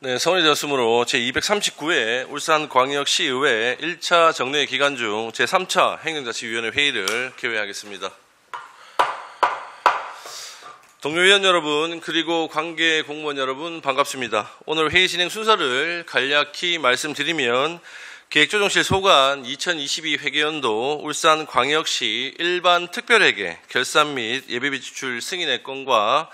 네, 성원이 되었으므로 제239회 울산광역시의회 1차 정례 기간 중 제3차 행정자치위원회 회의를 개회하겠습니다. 동료 위원 여러분 그리고 관계 공무원 여러분 반갑습니다. 오늘 회의 진행 순서를 간략히 말씀드리면 계획조정실 소관 2022 회계연도 울산광역시 일반 특별회계 결산 및 예비비 지출 승인의 건과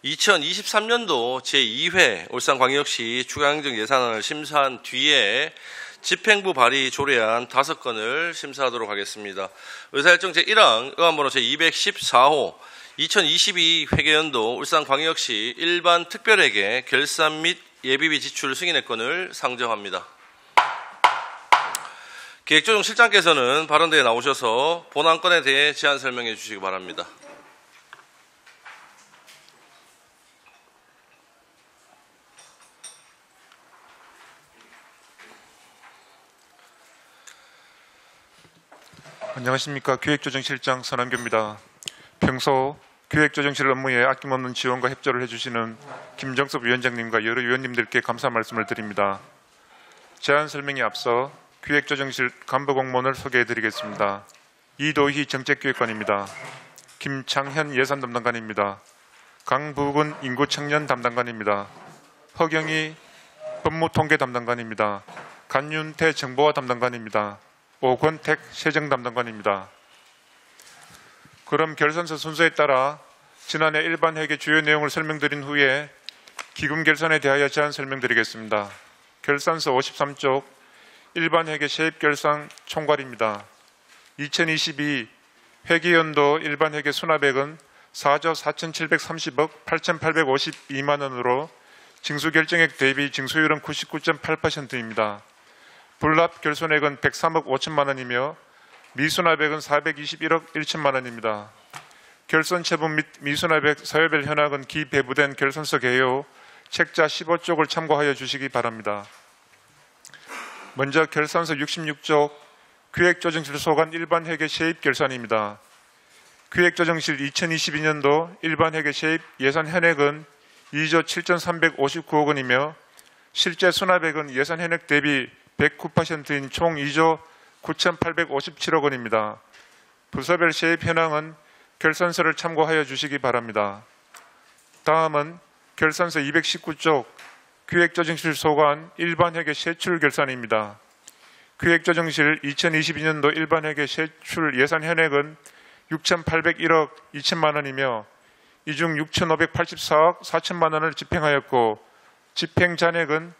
2023년도 제2회 울산광역시 추가행정 예산안을 심사한 뒤에 집행부 발의 조례안 5건을 심사하도록 하겠습니다. 의사일정 제1항 의안번호 제214호 2022 회계연도 울산광역시 일반 특별회계 결산 및 예비비 지출 승인의 건을 상정합니다. 계획조정실장께서는 발언대에 나오셔서 본안건에 대해 제안 설명해 주시기 바랍니다. 안녕하십니까. 기획조정실장 선한교입니다. 평소 기획조정실 업무에 아낌없는 지원과 협조를 해주시는 김정섭 위원장님과 여러 위원님들께 감사 말씀을 드립니다. 제안 설명에 앞서 기획조정실 간부공무원을 소개해드리겠습니다. 이도희 정책기획관입니다. 김창현 예산담당관입니다. 강부근 인구청년 담당관입니다. 허경희 법무통계 담당관입니다. 간윤태 정보화 담당관입니다. 오권택 세정담당관입니다. 그럼 결산서 순서에 따라 지난해 일반회계 주요 내용을 설명드린 후에 기금 결산에 대하여 제안 설명드리겠습니다. 결산서 53쪽 일반회계 세입결산 총괄입니다. 2022 회계연도 일반회계 수납액은 4조 4,730억 8,852만 원으로 징수결정액 대비 징수율은 99.8%입니다. 불납 결손액은 103억 5천만 원이며 미수납액은 421억 1천만 원입니다. 결손체분 및 미수납액 사유별 현황은 기배부된 결손서 개요 책자 15쪽을 참고하여 주시기 바랍니다. 먼저 결산서 66쪽 기획조정실 소관 일반회계 세입 결산입니다. 기획조정실 2022년도 일반회계 세입 예산 현액은 2조 7,359억 원이며 실제 수납액은 예산 현액 대비 109%인 총 2조 9,857억 원입니다. 부서별 세입 현황은 결산서를 참고하여 주시기 바랍니다. 다음은 결산서 219쪽 기획조정실 소관 일반회계 세출 결산입니다. 기획조정실 2022년도 일반회계 세출 예산 현액은 6,801억 2천만 원이며 이 중 6,584억 4천만 원을 집행하였고 집행 잔액은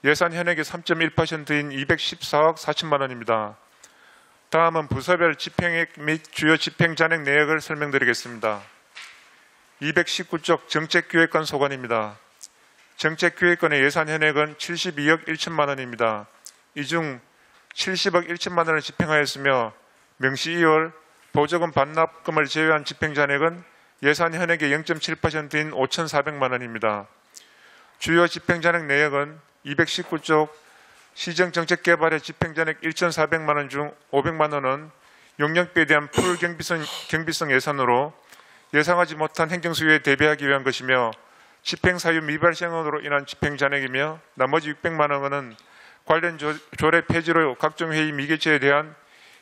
예산 현액의 3.1%인 214억 4천만 원입니다. 다음은 부서별 집행액 및 주요 집행 잔액 내역을 설명드리겠습니다. 219쪽 정책기획관 소관입니다. 정책기획관의 예산 현액은 72억 1천만 원입니다. 이 중 70억 1천만 원을 집행하였으며 명시 2월 보조금 반납금을 제외한 집행 잔액은 예산 현액의 0.7%인 5,400만 원입니다. 주요 집행 잔액 내역은 219쪽 시정정책개발의 집행잔액 1,400만 원 중 500만 원은 용역비에 대한 풀 경비성 예산으로 예상하지 못한 행정수요에 대비하기 위한 것이며 집행사유 미발생으로 인한 집행잔액이며 나머지 600만 원은 관련 조례 폐지로 각종 회의 미개최에 대한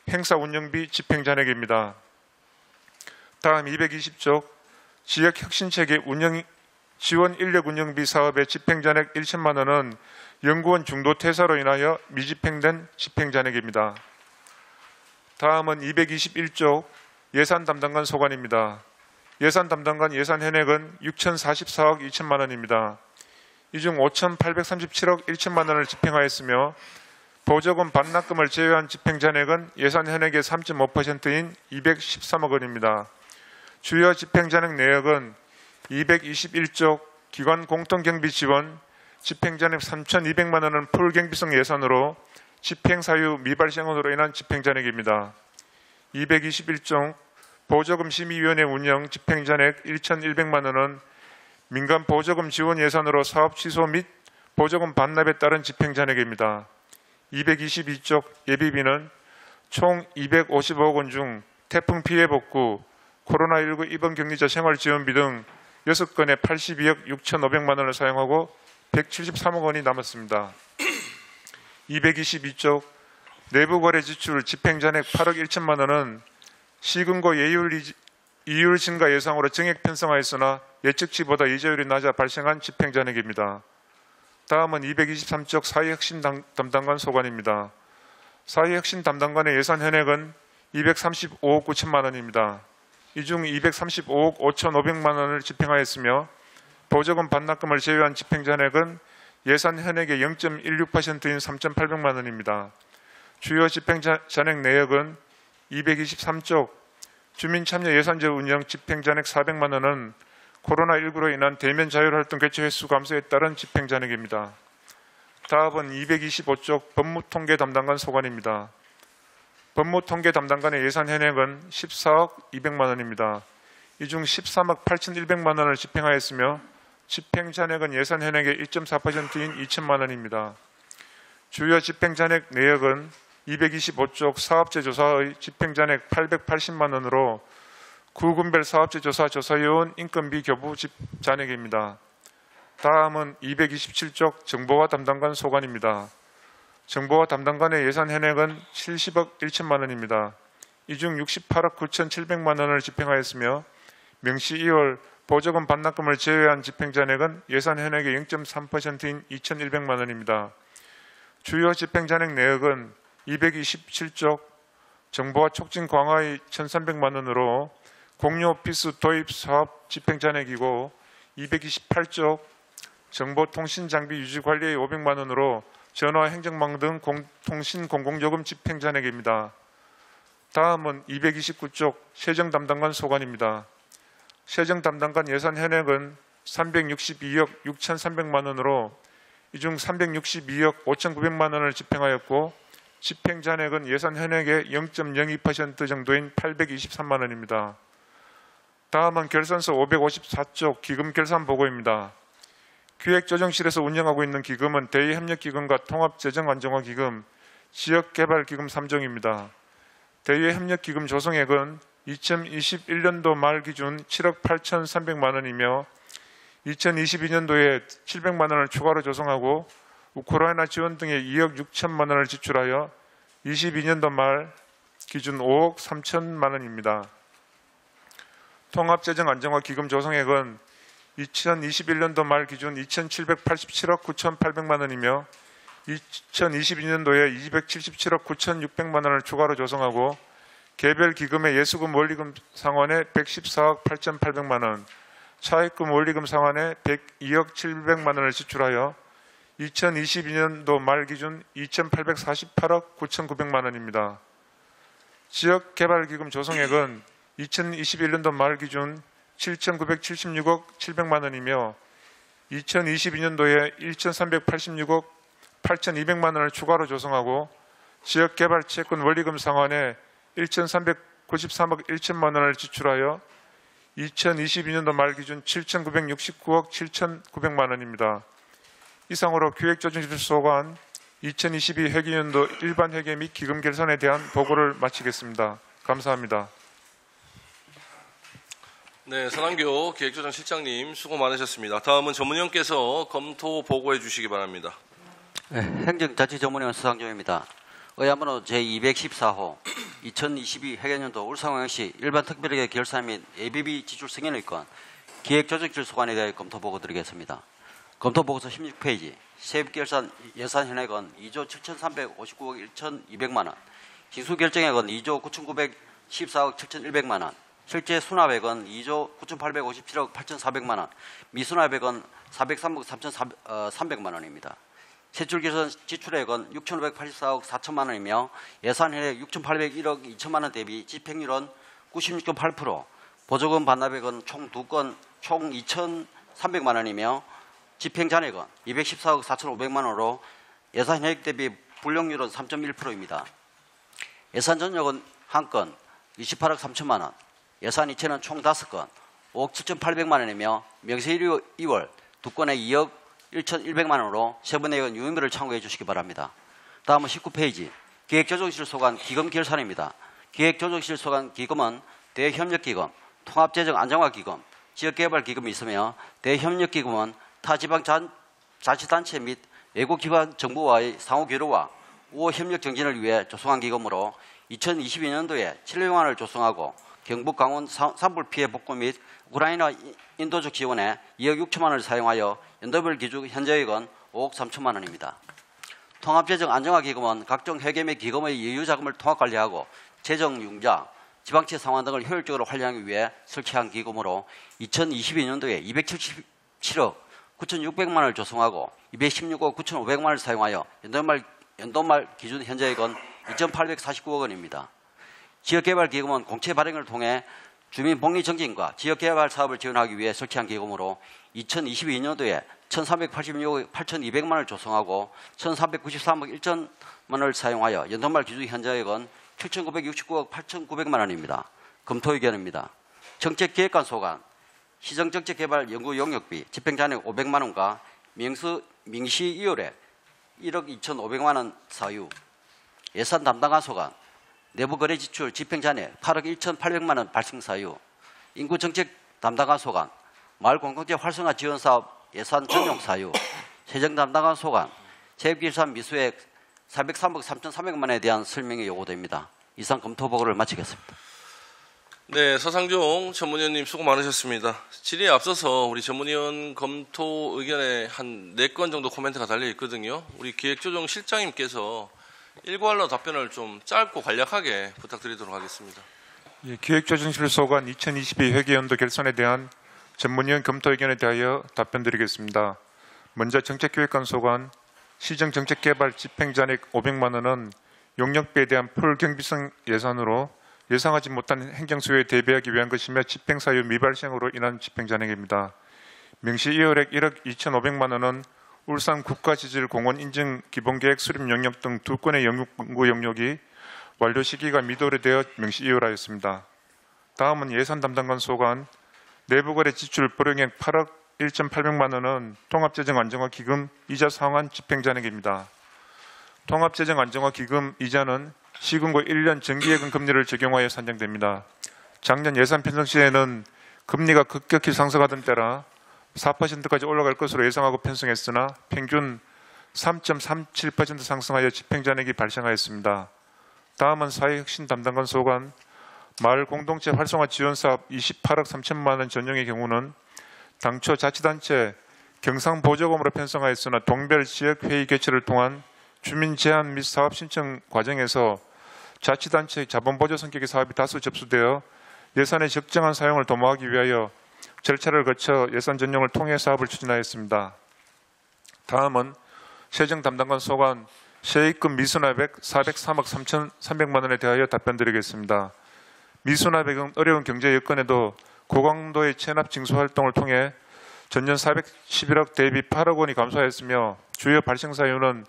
행사 운영비 집행잔액입니다. 다음 220쪽 지역혁신체계 지원 인력 운영비 사업의 집행잔액 1천만 원은 연구원 중도 퇴사로 인하여 미집행된 집행잔액입니다. 다음은 221쪽 예산 담당관 소관입니다. 예산 담당관 예산 현액은 6,044억 2천만 원입니다. 이 중 5,837억 1천만 원을 집행하였으며 보조금 반납금을 제외한 집행잔액은 예산 현액의 3.5%인 213억 원입니다. 주요 집행잔액 내역은 221쪽 기관 공동경비 지원 집행잔액 3,200만 원은 풀경비성 예산으로 집행사유 미발생으로 인한 집행잔액입니다. 221쪽 보조금 심의위원회 운영 집행잔액 1,100만 원은 민간 보조금 지원 예산으로 사업 취소 및 보조금 반납에 따른 집행잔액입니다. 222쪽 예비비는 총 255억 원 중 태풍 피해 복구, 코로나19 입원 격리자 생활지원비 등 6건에 82억 6,500만 원을 사용하고 173억 원이 남았습니다. 222쪽 내부거래 지출 집행잔액 8억 1천만 원은 시금고 이율 증가 예상으로 정액 편성하였으나 예측치보다 이자율이 낮아 발생한 집행잔액입니다. 다음은 223쪽 사회혁신 담당관 소관입니다. 사회혁신 담당관의 예산 현액은 235억 9천만 원입니다. 이 중 235억 5,500만 원을 집행하였으며 보조금 반납금을 제외한 집행잔액은 예산 현액의 0.16%인 3,800만 원입니다. 주요 집행잔액 내역은 223쪽 주민참여 예산제 운영 집행잔액 400만 원은 코로나19로 인한 대면 자율활동 개최 횟수 감소에 따른 집행잔액입니다. 다음은 225쪽 법무통계 담당관 소관입니다. 법무통계 담당관의 예산 현액은 14억 200만 원입니다. 이 중 13억 8,100만 원을 집행하였으며 집행잔액은 예산 현액의 1.4%인 2천만 원입니다. 주요 집행잔액 내역은 225쪽 사업제조사의 집행잔액 880만 원으로 구군별 사업제조사 조사요원 인건비 교부 잔액입니다. 다음은 227쪽 정보화 담당관 소관입니다. 정보화 담당관의 예산 현액은 70억 1천만 원입니다. 이 중 68억 9,700만 원을 집행하였으며 명시 2월 보조금 반납금을 제외한 집행잔액은 예산 현액의 0.3%인 2,100만 원입니다. 주요 집행잔액 내역은 227쪽 정보화 촉진 강화의 1,300만 원으로 공유 오피스 도입 사업 집행잔액이고 228쪽 정보통신장비 유지관리의 500만 원으로 전화 행정망 등 통신 공공요금 집행잔액입니다. 다음은 229쪽 세정담당관 소관입니다. 세정담당관 예산 현액은 362억 6,300만 원으로 이 중 362억 5,900만 원을 집행하였고 집행잔액은 예산 현액의 0.02% 정도인 823만 원입니다. 다음은 결산서 554쪽 기금 결산 보고입니다. 기획조정실에서 운영하고 있는 기금은 대의협력기금과 통합재정안정화기금, 지역개발기금 3종입니다. 대의협력기금 조성액은 2021년도 말 기준 7억 8,300만 원이며 2022년도에 700만 원을 추가로 조성하고 우크라이나 지원 등의 2억 6천만 원을 지출하여 22년도 말 기준 5억 3천만 원입니다. 통합재정안정화기금 조성액은 2021년도 말 기준 2,787억 9,800만 원이며 2022년도에 277억 9,600만 원을 추가로 조성하고 개별 기금의 예수금 원리금 상환에 114억 8,800만 원, 차입금 원리금 상환에 102억 700만 원을 지출하여 2022년도 말 기준 2,848억 9,900만 원입니다. 지역개발기금 조성액은 2021년도 말 기준 7,976억 700만 원이며 2022년도에 1,386억 8,200만 원을 추가로 조성하고 지역개발 채권 원리금 상환에 1,393억 1천만 원을 지출하여 2022년도 말 기준 7,969억 7,900만 원입니다. 이상으로 기획조정실 소관 2022 회계연도 일반 회계 및 기금 결산에 대한 보고를 마치겠습니다. 감사합니다. 네, 선한교 기획조정실장님 수고 많으셨습니다. 다음은 전문위원께서 검토 보고해 주시기 바랍니다. 네, 행정자치전문위원 서상조입니다. 의안번호 제214호 2022 회계연도 울산광역시 일반 특별회계 결산 및 ABB 지출 승인의 건 기획조정실 소관에 대해 검토 보고 드리겠습니다. 검토 보고서 16페이지 세입결산 예산 현액은 2조 7,359억 1,200만 원, 징수결정액은 2조 9,914억 7,100만 원, 실제 수납액은 2조 9,857억 8,400만 원, 미수납액은 403억 3,300만 원입니다. 세출결산 지출액은 6,584억 4천만 원이며 예산 현액 6,801억 2천만 원 대비 집행률은 96.8%, 보조금 반납액은 총 2건 총 2,300만 원이며 집행잔액은 214억 4,500만 원으로 예산 현액 대비 불용률은 3.1%입니다. 예산 전역은 1건 28억 3천만 원, 예산 이체는 총 5건 5억 7,800만 원이며 명세 2월 2건에 2억 1,100만 원으로 세부 내역은 유의미를 참고해 주시기 바랍니다. 다음은 19페이지 기획조정실 소관 기금 결산입니다. 기획조정실 소관 기금은 대협력기금, 통합재정안정화기금, 지역개발기금이 있으며 대협력기금은 타지방 자치단체 및 외국기관 정부와의 상호교류와 우호 협력 정진을 위해 조성한 기금으로 2022년도에 7억 원을 조성하고 경북 강원 산불 피해 복구 및 우크라이나 인도적 지원에 2억 6천만 원을 사용하여 연도별 기준 현재액은 5억 3천만 원입니다. 통합재정 안정화기금은 각종 회계매 기금의 예유자금을 통합관리하고 재정 융자, 지방채 상환 등을 효율적으로 관리하기 위해 설치한 기금으로 2022년도에 277억 9,600만 원을 조성하고 216억 9,500만 원을 사용하여 연도말 기준 현재액은 2,849억 원입니다. 지역개발기금은 공채 발행을 통해 주민 복리 정진과 지역개발 사업을 지원하기 위해 설치한 기금으로 2022년도에 1,386억 8,200만 원을 조성하고 1,393억 1천만 원을 사용하여 연도말 기준 현저액은 7,969억 8,900만 원입니다. 검토 의견입니다. 정책기획관 소관, 시정정책개발 연구용역비 집행잔액 500만 원과 명시 2월에 1억 2,500만 원 사유, 예산 담당관 소관, 내부거래 지출 집행잔액 8억 1,800만 원 발생 사유, 인구정책 담당관 소관, 마을공동체 활성화 지원사업 예산 전용 사유, 세정 담당관 소관, 체육기산 미수액 403억 3,300만 원에 대한 설명이 요구됩니다. 이상 검토 보고를 마치겠습니다. 네, 서상종 전문위원님 수고 많으셨습니다. 질의에 앞서서 우리 전문위원 검토 의견에 한 4건 정도 코멘트가 달려 있거든요. 우리 기획조정실장님께서 일괄로 답변을 좀 짧고 간략하게 부탁드리도록 하겠습니다. 예, 기획조정실 소관 2022 회계연도 결산에 대한 전문위원 검토 의견에 대하여 답변드리겠습니다. 먼저 정책기획관 소관 시정정책개발 집행잔액 500만 원은 용역비에 대한 풀경비성 예산으로 예상하지 못한 행정수요에 대비하기 위한 것이며 집행사유 미발생으로 인한 집행잔액입니다. 명시 2월액 1억 2,500만 원은 울산 국가지질공원 인증 기본계획 수립 영역 등 2건의 연구 영역이 완료 시기가 미도래되어 명시 2월하였습니다. 다음은 예산 담당관 소관 내부거래 지출 불용액 8억 1,800만 원은 통합재정안정화기금 이자 상환 집행잔액입니다. 통합재정안정화기금 이자는 시군구 1년 정기예금 금리를 적용하여 산정됩니다. 작년 예산 편성 시에는 금리가 급격히 상승하던 때라 4%까지 올라갈 것으로 예상하고 편성했으나 평균 3.37% 상승하여 집행잔액이 발생하였습니다. 다음은 사회혁신 담당관 소관 마을 공동체 활성화 지원사업 28억 3천만 원 전용의 경우는 당초 자치단체 경상보조금으로 편성하였으나 동별 지역회의 개최를 통한 주민 제안 및 사업 신청 과정에서 자치단체 자본보조 성격의 사업이 다수 접수되어 예산의 적정한 사용을 도모하기 위하여 절차를 거쳐 예산 전용을 통해 사업을 추진하였습니다. 다음은 세정 담당관 소관 세입금 미수납액 403억 3,300만 원에 대하여 답변드리겠습니다. 미수납액은 어려운 경제 여건에도 고강도의 체납 징수 활동을 통해 전년 411억 대비 8억 원이 감소하였으며 주요 발생 사유는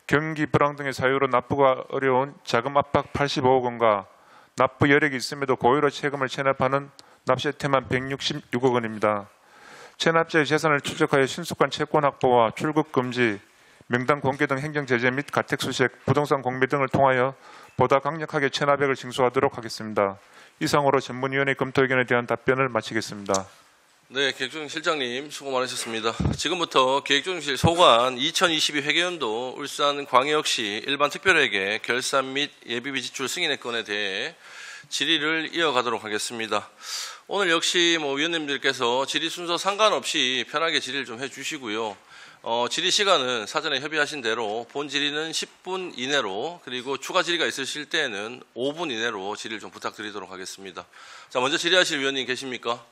경기 불황 등의 사유로 납부가 어려운 자금 압박 85억 원과 납부 여력이 있음에도 고의로 세금을 체납하는 납세태만 166억 원입니다. 체납자의 재산을 추적하여 신속한 채권 확보와 출국 금지, 명단 공개 등 행정 제재 및 가택 수색, 부동산 공매 등을 통하여 보다 강력하게 체납액을 징수하도록 하겠습니다. 이상으로 전문위원회 검토 의견에 대한 답변을 마치겠습니다. 네, 기획조정실장님 수고 많으셨습니다. 지금부터 기획조정실 소관 2022 회계연도 울산광역시 일반특별회계 결산 및 예비비 지출 승인의 건에 대해 질의를 이어가도록 하겠습니다. 오늘 역시 위원님들께서 질의 순서 상관없이 편하게 질의를 좀 해주시고요. 질의 시간은 사전에 협의하신 대로 본 질의는 10분 이내로 그리고 추가 질의가 있으실 때에는 5분 이내로 질의를 좀 부탁드리도록 하겠습니다. 자, 먼저 질의하실 위원님 계십니까?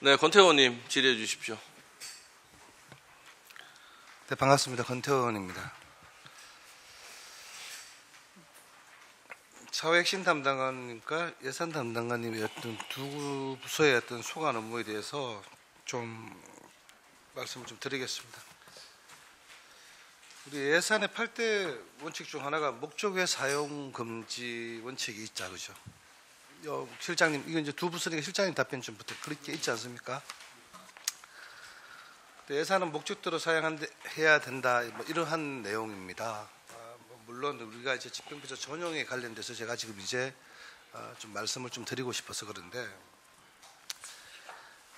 네, 권태호 의원님 질의해 주십시오. 네, 반갑습니다. 권태호 의원입니다. 사회혁신 담당관님과 예산 담당관님의 어떤 두 부서의 어떤 소관 업무에 대해서 좀 말씀을 좀 드리겠습니다. 우리 예산의 8대 원칙 중 하나가 목적외 사용 금지 원칙이 있자, 그죠? 실장님, 이건 이제 두 부서니까 실장님 답변 좀 부탁. 그렇게 있지 않습니까? 예산은 목적대로 사용해야 된다, 뭐 이러한 내용입니다. 물론 우리가 이제 집행부처 전용에 관련돼서 제가 지금 이제 좀 말씀을 좀 드리고 싶어서 그런데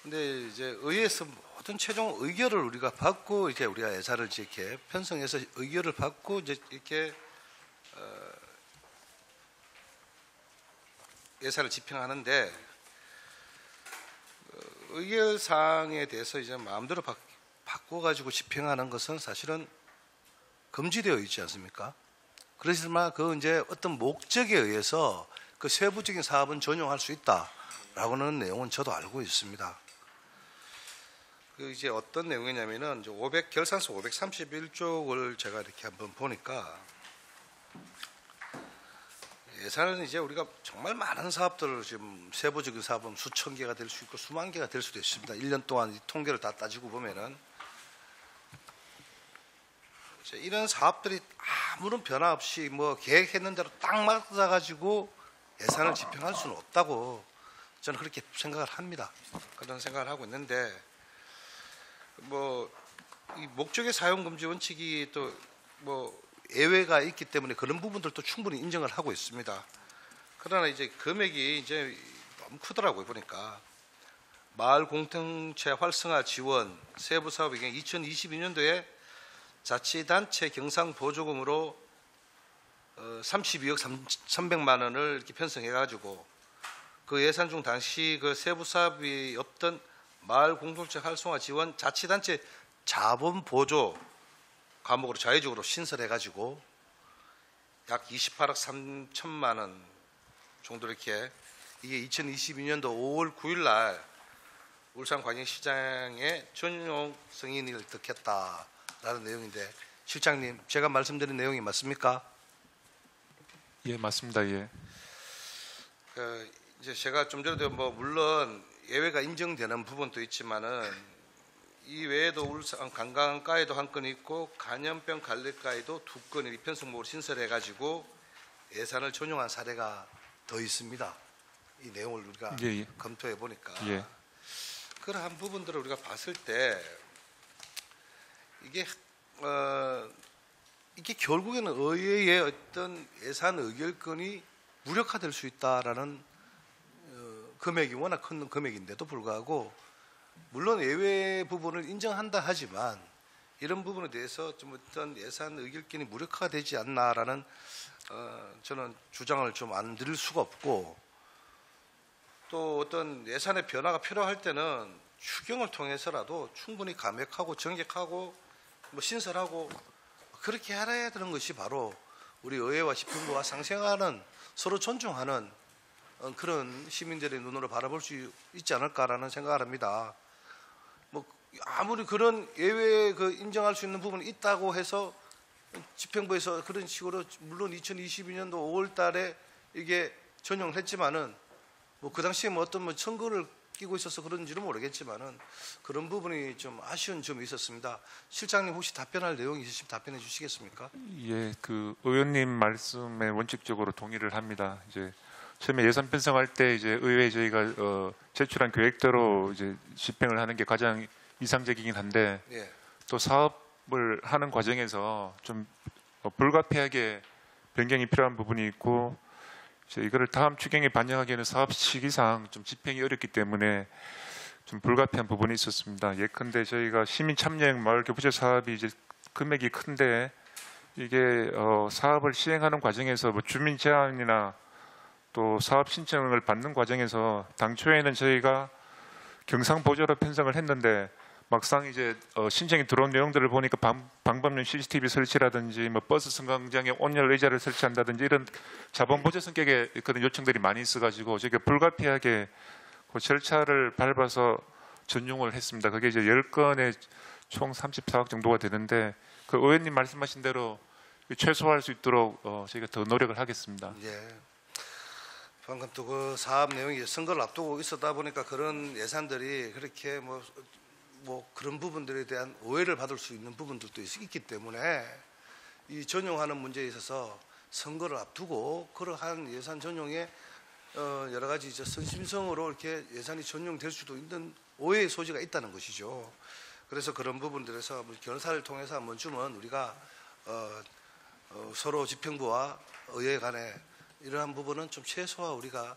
근데 이제 의회에서 모든 최종 의결을 우리가 받고 이제 우리가 예산을 이렇게 편성해서 의결을 받고 이제 이렇게 예산을 집행하는데 의결 사항에 대해서 이제 마음대로 바꿔가지고 집행하는 것은 사실은 금지되어 있지 않습니까? 그렇지만 그 이제 어떤 목적에 의해서 그 세부적인 사업은 전용할 수 있다라고는 내용은 저도 알고 있습니다. 그 이제 어떤 내용이냐면은 이제 결산서 531쪽을 제가 이렇게 한번 보니까 예산은 이제 우리가 정말 많은 사업들을 지금 세부적인 사업은 수천 개가 될 수 있고 수만 개가 될 수도 있습니다. 1년 동안 이 통계를 다 따지고 보면은 이런 사업들이 아무런 변화 없이 뭐 계획했는 대로 딱 맞아가지고 예산을 집행할 수는 없다고 저는 그렇게 생각을 합니다. 그런 생각을 하고 있는데 뭐 이 목적의 사용 금지 원칙이 또 뭐 예외가 있기 때문에 그런 부분들도 충분히 인정을 하고 있습니다. 그러나 이제 금액이 이제 너무 크더라고요 보니까 마을 공동체 활성화 지원 세부 사업의 경우 2022년도에 자치단체 경상 보조금으로 32억 300만 원을 이렇게 편성해가지고 그 예산 중 당시 그 세부 사업이 없던 마을 공동체 활성화 지원 자치단체 자본 보조 과목으로 자의적으로 신설해가지고 약 28억 3천만 원 정도 이렇게 이게 2022년도 5월 9일 날 울산광역시장에 전용 승인을 득했다라는 내용인데 실장님 제가 말씀드린 내용이 맞습니까? 예, 맞습니다. 예. 이제 제가 좀 전에도 뭐 물론 예외가 인정되는 부분도 있지만은 이 외에도 울산 관광가에도 한 건 있고 간염병 관리가에도 2건이 편성목으로 신설해가지고 예산을 전용한 사례가 더 있습니다. 이 내용을 우리가 예. 검토해 보니까 예. 그러한 부분들을 우리가 봤을 때 이게 이게 결국에는 의회의 어떤 예산 의결권이 무력화될 수 있다라는 금액이 워낙 큰 금액인데도 불구하고 물론 예외 부분을 인정한다 하지만 이런 부분에 대해서 좀 어떤 예산 의결권이 무력화가 되지 않나라는 저는 주장을 좀 안 드릴 수가 없고 또 어떤 예산의 변화가 필요할 때는 추경을 통해서라도 충분히 감액하고 정액하고 뭐 신설하고 그렇게 해야 되는 것이 바로 우리 의회와 집행부와 상생하는 서로 존중하는 그런 시민들의 눈으로 바라볼 수 있지 않을까라는 생각을 합니다. 뭐 아무리 그런 예외 인정할 수 있는 부분이 있다고 해서 집행부에서 그런 식으로 물론 2022년도 5월달에 이게 전용을 했지만은 뭐 그 당시에 뭐 어떤 뭐 선거를 끼고 있어서 그런지는 모르겠지만은 그런 부분이 좀 아쉬운 점이 있었습니다. 실장님 혹시 답변할 내용이 있으시면 답변해 주시겠습니까? 예, 그 의원님 말씀에 원칙적으로 동의를 합니다. 이제 처음에 예산 편성할 때 이제 의회에 저희가 제출한 계획대로 이제 집행을 하는 게 가장 이상적이긴 한데 예. 또 사업을 하는 과정에서 좀 불가피하게 변경이 필요한 부분이 있고 이제 이거를 다음 추경에 반영하기에는 사업 시기상 좀 집행이 어렵기 때문에 좀 불가피한 부분이 있었습니다. 예컨대 저희가 시민 참여형 마을 교부제 사업이 이제 금액이 큰데 이게 사업을 시행하는 과정에서 뭐 주민 제한이나 또 사업 신청을 받는 과정에서 당초에는 저희가 경상보조로 편성을 했는데 막상 이제 신청이 들어온 내용들을 보니까 방범용 CCTV 설치라든지 뭐 버스 승강장에 온열 의자를 설치한다든지 이런 자본보조 성격의 그런 요청들이 많이 있어가지고 저희가 불가피하게 그 절차를 밟아서 전용을 했습니다. 그게 이제 10건에 총 34억 정도가 되는데 그 의원님 말씀하신 대로 최소화할 수 있도록 저희가 더 노력을 하겠습니다. 예. 방금 또 그 사업 내용이 선거를 앞두고 있었다 보니까 그런 예산들이 그렇게 뭐 그런 부분들에 대한 오해를 받을 수 있는 부분들도 있기 때문에 이 전용하는 문제에 있어서 선거를 앞두고 그러한 예산 전용에 여러 가지 이제 선심성으로 이렇게 예산이 전용될 수도 있는 오해의 소지가 있다는 것이죠. 그래서 그런 부분들에서 결사를 통해서 한 번쯤은 우리가 서로 집행부와 의회 간에 이러한 부분은 좀 최소화 우리가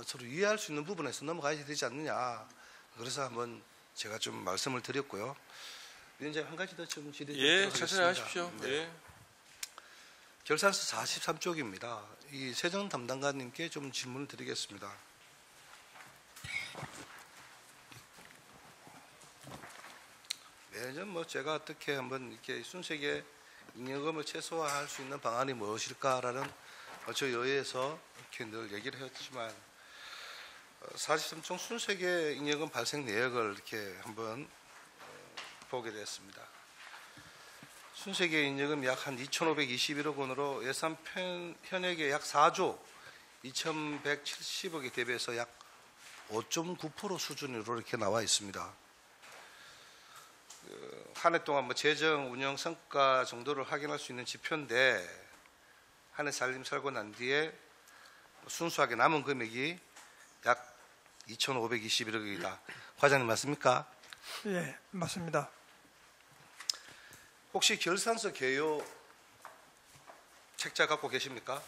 서로 이해할 수 있는 부분에서 넘어가야 되지 않느냐 그래서 한번 제가 좀 말씀을 드렸고요. 위원장님 한 가지 더 좀 질의 예, 천천히 하십시오. 네. 예. 결산서 43쪽입니다. 이 세정 담당관님께 좀 질문을 드리겠습니다. 매년 뭐 제가 어떻게 한번 이렇게 순색의 잉여금을 최소화할 수 있는 방안이 무엇일까라는 저 여야에서 이렇게 늘 얘기를 했지만 43종 순색의 잉여금 발생 내역을 이렇게 한번 보게 됐습니다. 순색의 잉여금 약 한 2,521억 원으로 예산 현액의 약 4조 2,170억에 대비해서 약 5.9% 수준으로 이렇게 나와 있습니다. 한 해 동안 뭐 재정 운영 성과 정도를 확인할 수 있는 지표인데 한 해 살림 살고 난 뒤에 순수하게 남은 금액이 약 2,521억이다. 과장님 맞습니까? 예, 맞습니다. 혹시 결산서 개요 책자 갖고 계십니까?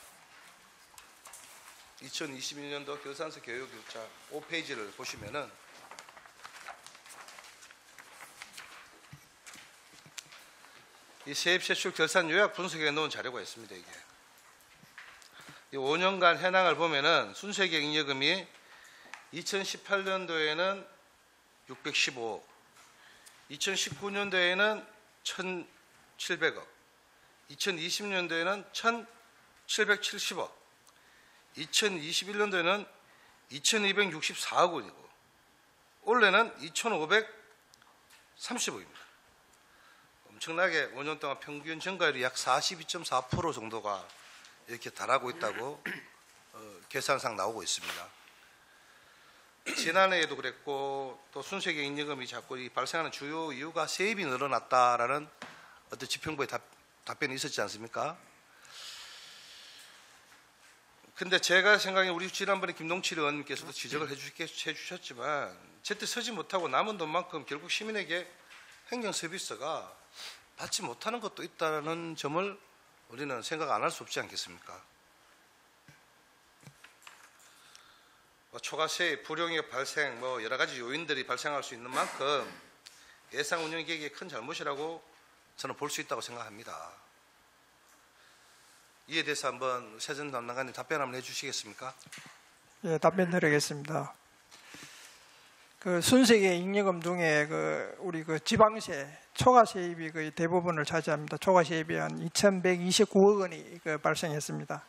2022년도 결산서 개요 교차 5페이지를 보시면은 이 세입세출 결산 요약 분석에 놓은 자료가 있습니다. 이게 이 5년간 현황을 보면은 순세계 잉여금이 2018년도에는 615억, 2019년도에는 1,700억, 2020년도에는 1,770억, 2021년도에는 2,264억 원이고 올해는 2,530억입니다. 엄청나게 5년 동안 평균 증가율이 약 42.4% 정도가 이렇게 달하고 있다고 계산상 나오고 있습니다. 지난해에도 그랬고 또 순세계 잉여금이 자꾸 발생하는 주요 이유가 세입이 늘어났다라는 어떤 지평부의 답변이 있었지 않습니까? 근데 제가 생각에 우리 지난번에 김동칠 의원님께서도 지적을 해주셨지만 제때 서지 못하고 남은 돈만큼 결국 시민에게 행정 서비스가 받지 못하는 것도 있다는 점을 우리는 생각 안 할 수 없지 않겠습니까? 초과세입, 불용의 발생, 여러 가지 요인들이 발생할 수 있는 만큼 예산 운영 계획의 큰 잘못이라고 저는 볼 수 있다고 생각합니다. 이에 대해서 한번 세전 담당관님 답변 한번 해주시겠습니까? 예, 답변 드리겠습니다. 그 순세계 잉여금 중에 우리 지방세 초과세입이 거의 대부분을 차지합니다. 초과세입이 한 2,129억 원이 발생했습니다.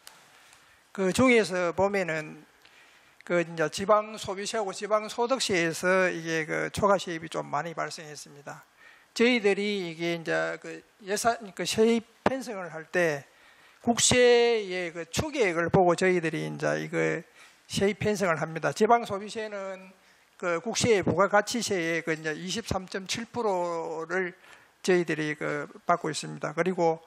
그 중에서 보면은 이제 지방 소비세하고 지방 소득세에서 이게 초과세입이 좀 많이 발생했습니다. 저희들이 이게 이제 예산 세입 편성을 할 때 국세의 추계액을 보고 저희들이 이제 이거 세입 편성을 합니다. 지방 소비세는 국세의 부가가치세의 이제 23.7%를 저희들이 받고 있습니다. 그리고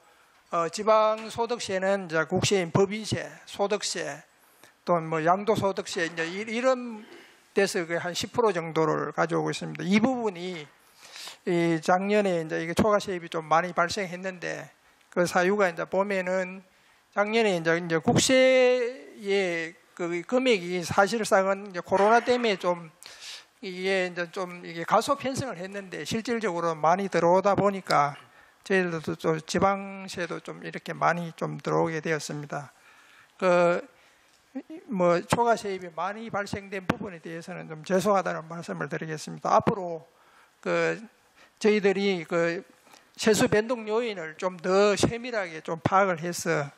지방 소득세는 이제 국세인 법인세, 소득세, 또 양도소득세 이제 이런 데서 한 10% 정도를 가져오고 있습니다. 이 부분이 이 작년에 이제 이게 초과세입이 좀 많이 발생했는데 그 사유가 이제 보면은 작년에 이제 국세의 금액이 사실상은 이제 코로나 때문에 좀 이게 이제 좀 이게 가속 편성을 했는데 실질적으로 많이 들어오다 보니까 저희들도 좀 지방세도 좀 이렇게 많이 좀 들어오게 되었습니다. 초과세입이 많이 발생된 부분에 대해서는 좀 죄송하다는 말씀을 드리겠습니다. 앞으로 저희들이 세수 변동 요인을 좀 더 세밀하게 좀 파악을 해서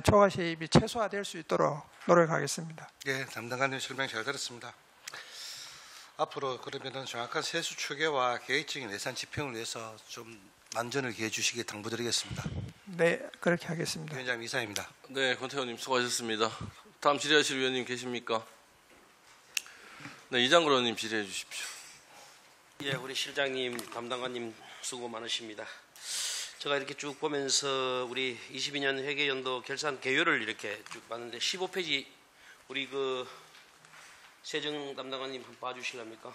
초과세입이 최소화될 수 있도록 노력하겠습니다. 예, 담당관님 설명 잘 들었습니다. 앞으로 그러면은 정확한 세수 추계와 계획적인 예산 집행을 위해서 좀 만전을 기해 주시기 당부드리겠습니다. 네, 그렇게 하겠습니다. 위원장님 이사입니다. 네, 권태호님 수고하셨습니다. 다음 질의하실 위원님 계십니까? 네, 이장걸 의원님 질의해 주십시오. 예, 우리 실장님, 담당관님 수고 많으십니다. 제가 이렇게 쭉 보면서 우리 22년 회계연도 결산 개요를 이렇게 쭉 봤는데 15페이지 우리 세정 담당관님 한번 봐주실랍니까?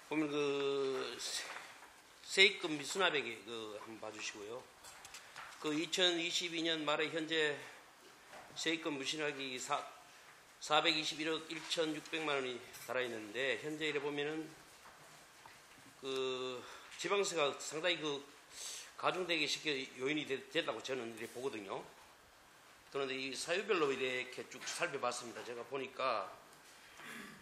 보면 세입금 미수납액이 한번 봐주시고요. 2022년 말에 현재 세입금 미수납액이 421억 1,600만 원이 달아 있는데 현재 이래 보면은 그 지방세가 상당히 그 가중되기 쉽게 요인이 됐다고 저는 이렇게 보거든요. 그런데 이 사유별로 이렇게 쭉 살펴봤습니다. 제가 보니까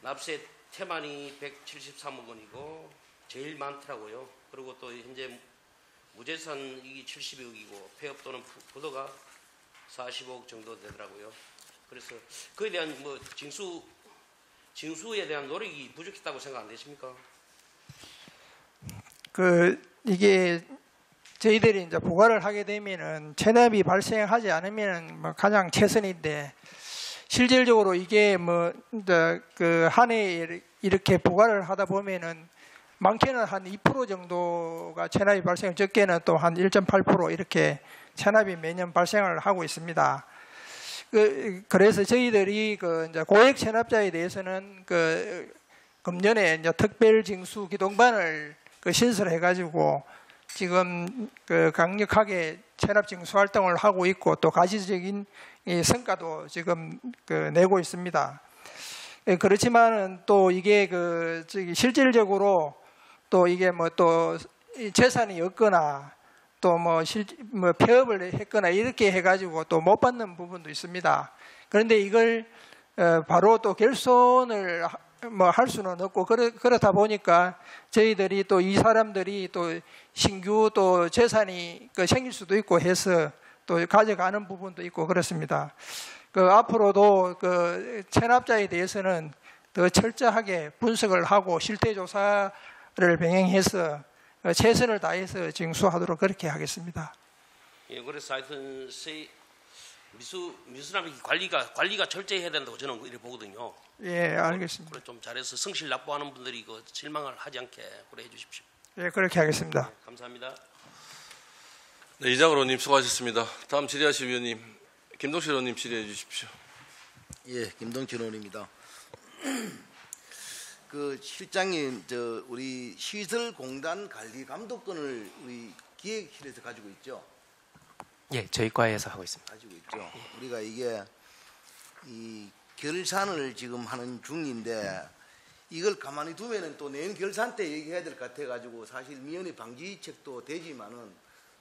납세 태만이 173억 원이고 제일 많더라고요. 그리고 또 현재 무재산 이익이 72억이고 폐업 또는 부도가 45억 정도 되더라고요. 그래서 그에 대한 뭐 징수에 대한 노력이 부족했다고 생각 안 되십니까? 이게 저희들이 이제 부과를 하게 되면은 체납이 발생하지 않으면 뭐 가장 최선인데 실질적으로 이게 뭐 이제 한 해에 이렇게 부과를 하다 보면은 많게는 한 2% 정도가 체납이 발생, 적게는 또 한 1.8% 이렇게 체납이 매년 발생을 하고 있습니다. 그래서 저희들이 이제 고액 체납자에 대해서는 금년에 이제 특별징수 기동반을 신설해가지고 지금 강력하게 체납징수 활동을 하고 있고 또 가시적인 성과도 지금 내고 있습니다. 그렇지만은 또 이게 실질적으로 또 이게 뭐 또 재산이 없거나 또 뭐 폐업을 했거나 이렇게 해가지고 또 못 받는 부분도 있습니다. 그런데 이걸 바로 또 결손을 뭐 할 수는 없고 그렇다 보니까 저희들이 또 이 사람들이 또 신규 또 재산이 생길 수도 있고 해서 또 가져가는 부분도 있고 그렇습니다. 앞으로도 체납자에 대해서는 더 철저하게 분석을 하고 실태 조사를 병행해서 최선을 다해서 징수하도록 그렇게 하겠습니다. 예, 그래서 하여튼 미수납 관리가 철저히 해야 된다고 저는 이렇게 보거든요. 예, 알겠습니다. 그래 좀 잘해서 성실 납부하는 분들이 실망을 하지 않게 그래 해주십시오. 예, 그렇게 하겠습니다. 네, 감사합니다. 네, 이장을 의원님 수고하셨습니다. 다음 질의하실 위원님 김동실 의원님 질의해 주십시오. 예, 김동실 의원입니다. 실장님, 우리 시설공단 관리 감독권을 우리 기획실에서 가지고 있죠? 예, 저희 과에서 하고 있습니다. 가지고 있죠. 우리가 이게 이 결산을 지금 하는 중인데 이걸 가만히 두면은 또 내년 결산 때 얘기해야 될 것 같아가지고 사실 미연의 방지책도 되지만은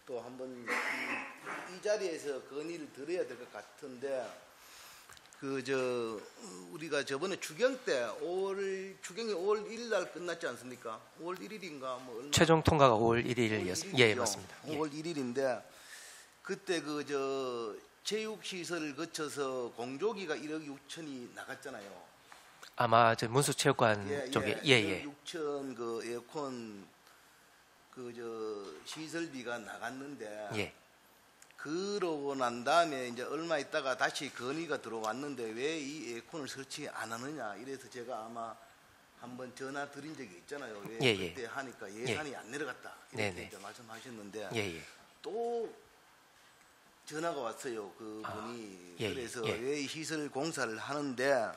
또 한번 이 자리에서 건의를 드려야 될 것 같은데 우리가 저번에 추경 때 추경이 5월 1일 날 끝났지 않습니까? 5월 1일인가 뭐 얼마? 최종 통과가 5월 1일이었습니다. 예, 맞습니다. 5월 1일인데 그때 체육시설을 거쳐서 공조기가 1억 6천이 나갔잖아요. 아마 저 문수체육관 쪽에 예. 6천 에어컨 시설비가 나갔는데 예. 그러고 난 다음에 이제 얼마 있다가 다시 건의가 들어왔는데 왜 이 에어컨을 설치 안 하느냐 이래서 제가 아마 한번 전화 드린 적이 있잖아요. 왜 그때 하니까 예산이 안 내려갔다 이렇게 이제 말씀하셨는데 또 전화가 왔어요. 그분이 그래서 왜 시설 공사를 하는데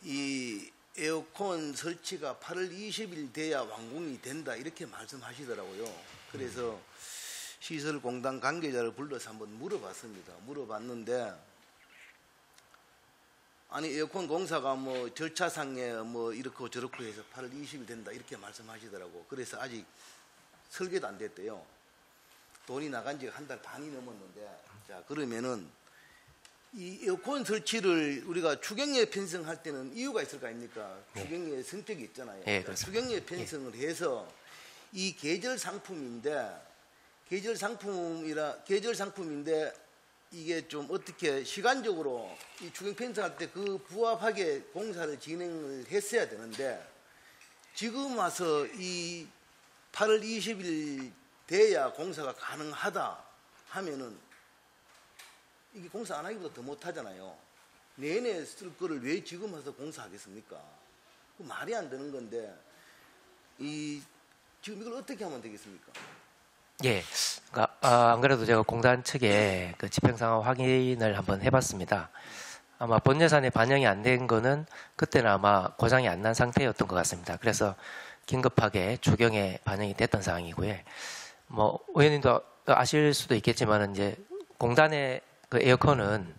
이 에어컨 설치가 8월 20일 돼야 완공이 된다 이렇게 말씀하시더라고요. 그래서 시설공단 관계자를 불러서 한번 물어봤습니다. 물어봤는데 아니 에어컨 공사가 뭐 절차상에 뭐 이렇고 저렇고 해서 8월 20일 된다 이렇게 말씀하시더라고. 그래서 아직 설계도 안 됐대요. 돈이 나간 지가 한 달 반이 넘었는데 자 그러면은 이 에어컨 설치를 우리가 추경에 편성할 때는 이유가 있을 거 아닙니까? 추경에 성격이 있잖아요. 그러니까 추경에 편성을 해서 이 계절 상품인데 이게 좀 어떻게 시간적으로 이 추경 편성할 때 부합하게 공사를 진행을 했어야 되는데 지금 와서 이 8월 20일 돼야 공사가 가능하다 하면은 이게 공사 안 하기보다 더 못하잖아요. 내내 쓸 거를 왜 지금 와서 공사하겠습니까? 말이 안 되는 건데 지금 이걸 어떻게 하면 되겠습니까? 예, 그러니까 안 그래도 제가 공단 측에 집행 상황 확인을 한번 해봤습니다. 아마 본 예산에 반영이 안 된 거는 그때는 아마 고장이 안 난 상태였던 것 같습니다. 그래서 긴급하게 추경에 반영이 됐던 상황이고요. 뭐 의원님도 아실 수도 있겠지만 이제 공단의 에어컨은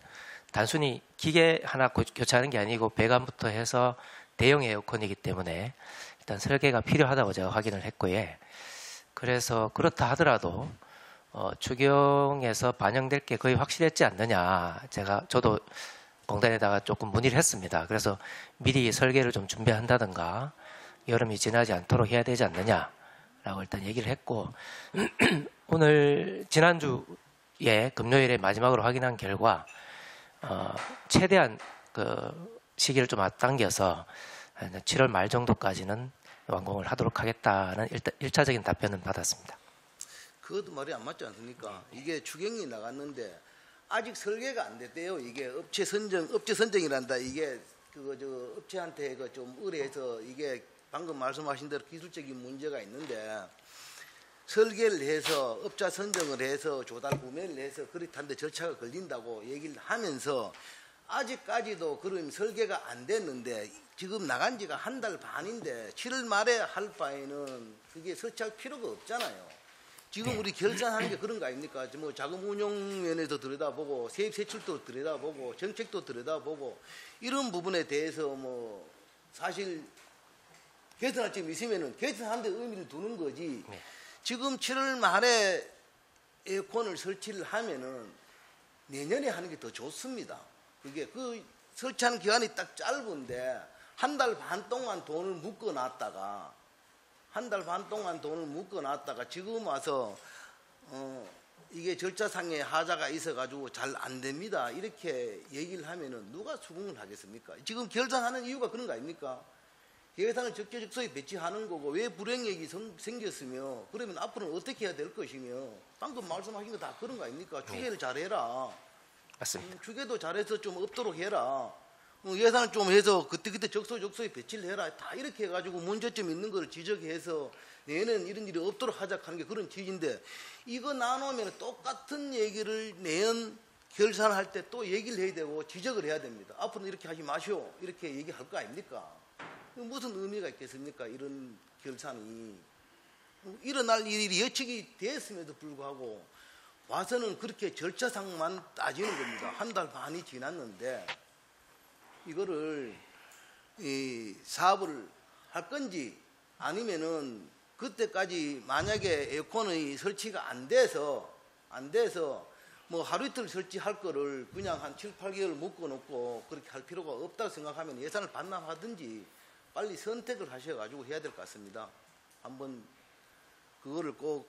단순히 기계 하나 교체하는 게 아니고 배관부터 해서 대형 에어컨이기 때문에 일단 설계가 필요하다고 제가 확인을 했고요. 그래서 그렇다 하더라도 추경에서 반영될 게 거의 확실했지 않느냐. 저도 공단에다가 조금 문의를 했습니다. 그래서 미리 설계를 좀 준비한다든가 여름이 지나지 않도록 해야 되지 않느냐라고 일단 얘기를 했고 오늘 지난주에 금요일에 마지막으로 확인한 결과 최대한 그 시기를 좀 앞당겨서 7월 말 정도까지는 완공을 하도록 하겠다는 일단 1차적인 답변은 받았습니다. 그것도 말이 안 맞지 않습니까? 이게 추경이 나갔는데 아직 설계가 안 됐대요. 이게 업체 선정이란다. 이게 업체한테 좀 의뢰해서 이게 방금 말씀하신 대로 기술적인 문제가 있는데 설계를 해서 업자 선정을 해서 조달 구매를 해서 그렇다는데 절차가 걸린다고 얘기를 하면서 아직까지도 그럼 설계가 안 됐는데 지금 나간 지가 한 달 반인데 7월 말에 할 바에는 그게 설치할 필요가 없잖아요. 지금 우리 결산하는 게 그런 거 아닙니까? 뭐 자금 운용 면에서 들여다보고 세입 세출도 들여다보고 정책도 들여다보고 이런 부분에 대해서 뭐 사실 개선할 점이 있으면은 개선하는 데 의미를 두는 거지. 지금 7월 말에 에어컨을 설치를 하면은 내년에 하는 게 더 좋습니다. 그게 그 설치하는 기간이 딱 짧은데 한 달 반 동안 돈을 묶어놨다가 지금 와서 이게 절차상의 하자가 있어가지고 잘 안 됩니다. 이렇게 얘기를 하면은 누가 수긍을 하겠습니까? 지금 결산하는 이유가 그런 거 아닙니까? 예산을 적재적소에 배치하는 거고 왜 불행액이 생겼으며 그러면 앞으로는 어떻게 해야 될 것이며 방금 말씀하신 거 다 그런 거 아닙니까? 추계를 잘해라. 맞습니다. 추계도 잘해서 좀 없도록 해라. 예산을 좀 해서 그때 적소에 배치를 해라. 다 이렇게 해가지고 문제점 있는 걸 지적해서 내년에는 이런 일이 없도록 하자 하는 게 그런 취지인데 이거 나누면 똑같은 얘기를 내년 결산할 때 또 얘기를 해야 되고 지적을 해야 됩니다. 앞으로는 이렇게 하지 마시오. 이렇게 얘기할 거 아닙니까? 무슨 의미가 있겠습니까? 이런 결산이. 일어날 일이 예측이 됐음에도 불구하고 와서는 그렇게 절차상만 따지는 겁니다. 한 달 반이 지났는데 이거를 사업을 할 건지 아니면은 그때까지 만약에 에어컨의 설치가 안 돼서 뭐 하루 이틀 설치할 거를 그냥 한 7, 8개월 묶어놓고 그렇게 할 필요가 없다고 생각하면 예산을 반납하든지 빨리 선택을 하셔가지고 해야 될 것 같습니다. 한번 그거를 꼭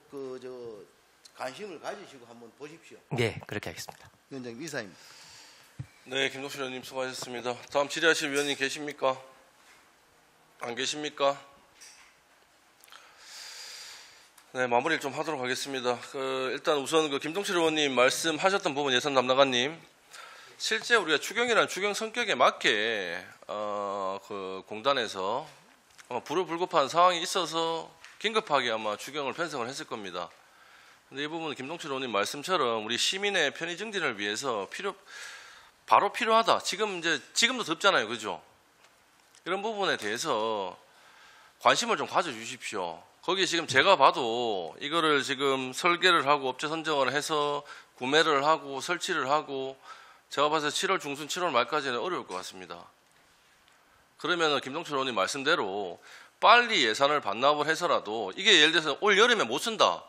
관심을 가지시고 한번 보십시오. 네, 그렇게 하겠습니다. 위원장님 이사입니다. 네, 김동실 의원님 수고하셨습니다. 다음 질의하실 위원님 계십니까? 안 계십니까? 네, 마무리를 좀 하도록 하겠습니다. 일단 우선 김동실 의원님 말씀하셨던 부분 예산 담당관님, 실제 우리가 추경이라는 추경 성격에 맞게 공단에서 아마 불급한 상황이 있어서 긴급하게 아마 추경을 편성을 했을 겁니다. 근데 이 부분은 김동실 의원님 말씀처럼 우리 시민의 편의 증진을 위해서 바로 필요하다. 지금도 덥잖아요, 그죠? 이런 부분에 대해서 관심을 좀 가져주십시오. 거기 지금 제가 봐도 이거를 지금 설계를 하고 업체 선정을 해서 구매를 하고 설치를 하고 제가 봐서 7월 중순 7월 말까지는 어려울 것 같습니다. 그러면 김동철 의원님 말씀대로 빨리 예산을 반납을 해서라도 이게 예를 들어서 올 여름에 못 쓴다.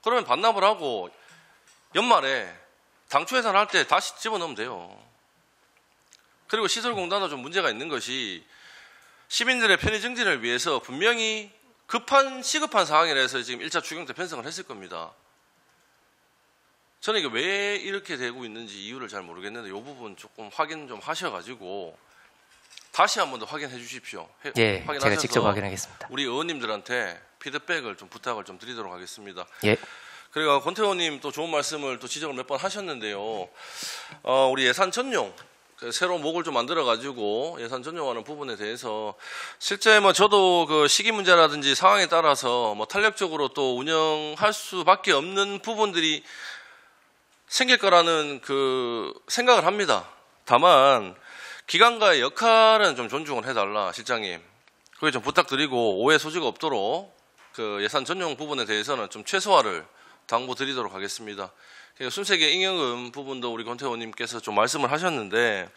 그러면 반납을 하고 연말에 당초 예산할 때 다시 집어넣으면 돼요. 그리고 시설공단도 좀 문제가 있는 것이 시민들의 편의 증진을 위해서 분명히 시급한 상황이라서 지금 1차 추경 때 편성을 했을 겁니다. 저는 이게 왜 이렇게 되고 있는지 이유를 잘 모르겠는데 이 부분 조금 확인 좀 하셔가지고 다시 한 번 더 확인해 주십시오. 예, 제가 직접 확인하겠습니다. 우리 의원님들한테 피드백을 좀 부탁을 좀 드리도록 하겠습니다. 예. 그리고 권태 의원님 또 좋은 말씀을 또 지적을 몇 번 하셨는데요. 우리 예산 전용 새로운 목을 좀 만들어가지고 예산 전용하는 부분에 대해서 실제 저도 그 시기 문제라든지 상황에 따라서 탄력적으로 또 운영할 수밖에 없는 부분들이 생길 거라는 그 생각을 합니다. 다만 기관과의 역할은 좀 존중을 해달라, 실장님. 그게 좀 부탁드리고 오해 소지가 없도록 그 예산 전용 부분에 대해서는 좀 최소화를 당부드리도록 하겠습니다. 순세계 잉여금 부분도 우리 권태 의원님께서 좀 말씀을 하셨는데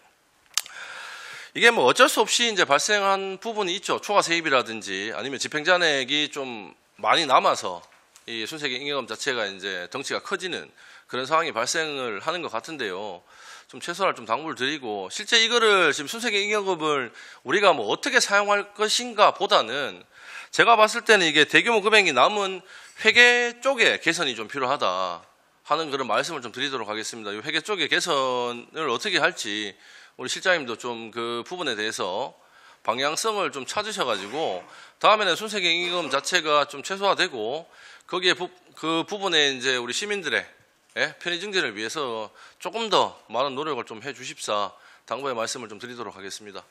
이게 뭐 어쩔 수 없이 이제 발생한 부분이 있죠. 초과 세입이라든지 아니면 집행잔액이 좀 많이 남아서 이 순세계 잉여금 자체가 이제 덩치가 커지는 그런 상황이 발생을 하는 것 같은데요. 좀 최소한 좀 당부를 드리고, 실제 이거를 지금 순세계 잉여금을 우리가 뭐 어떻게 사용할 것인가 보다는 제가 봤을 때는 이게 대규모 금액이 남은 회계 쪽에 개선이 좀 필요하다 하는 그런 말씀을 좀 드리도록 하겠습니다. 이 회계 쪽의 개선을 어떻게 할지 우리 실장님도 좀 그 부분에 대해서 방향성을 좀 찾으셔가지고 다음에는 순세계 잉여금 자체가 좀 최소화되고 거기에 그 부분에 이제 우리 시민들의 편의 증진을 위해서 조금 더 많은 노력을 좀 해주십사 당부의 말씀을 좀 드리도록 하겠습니다.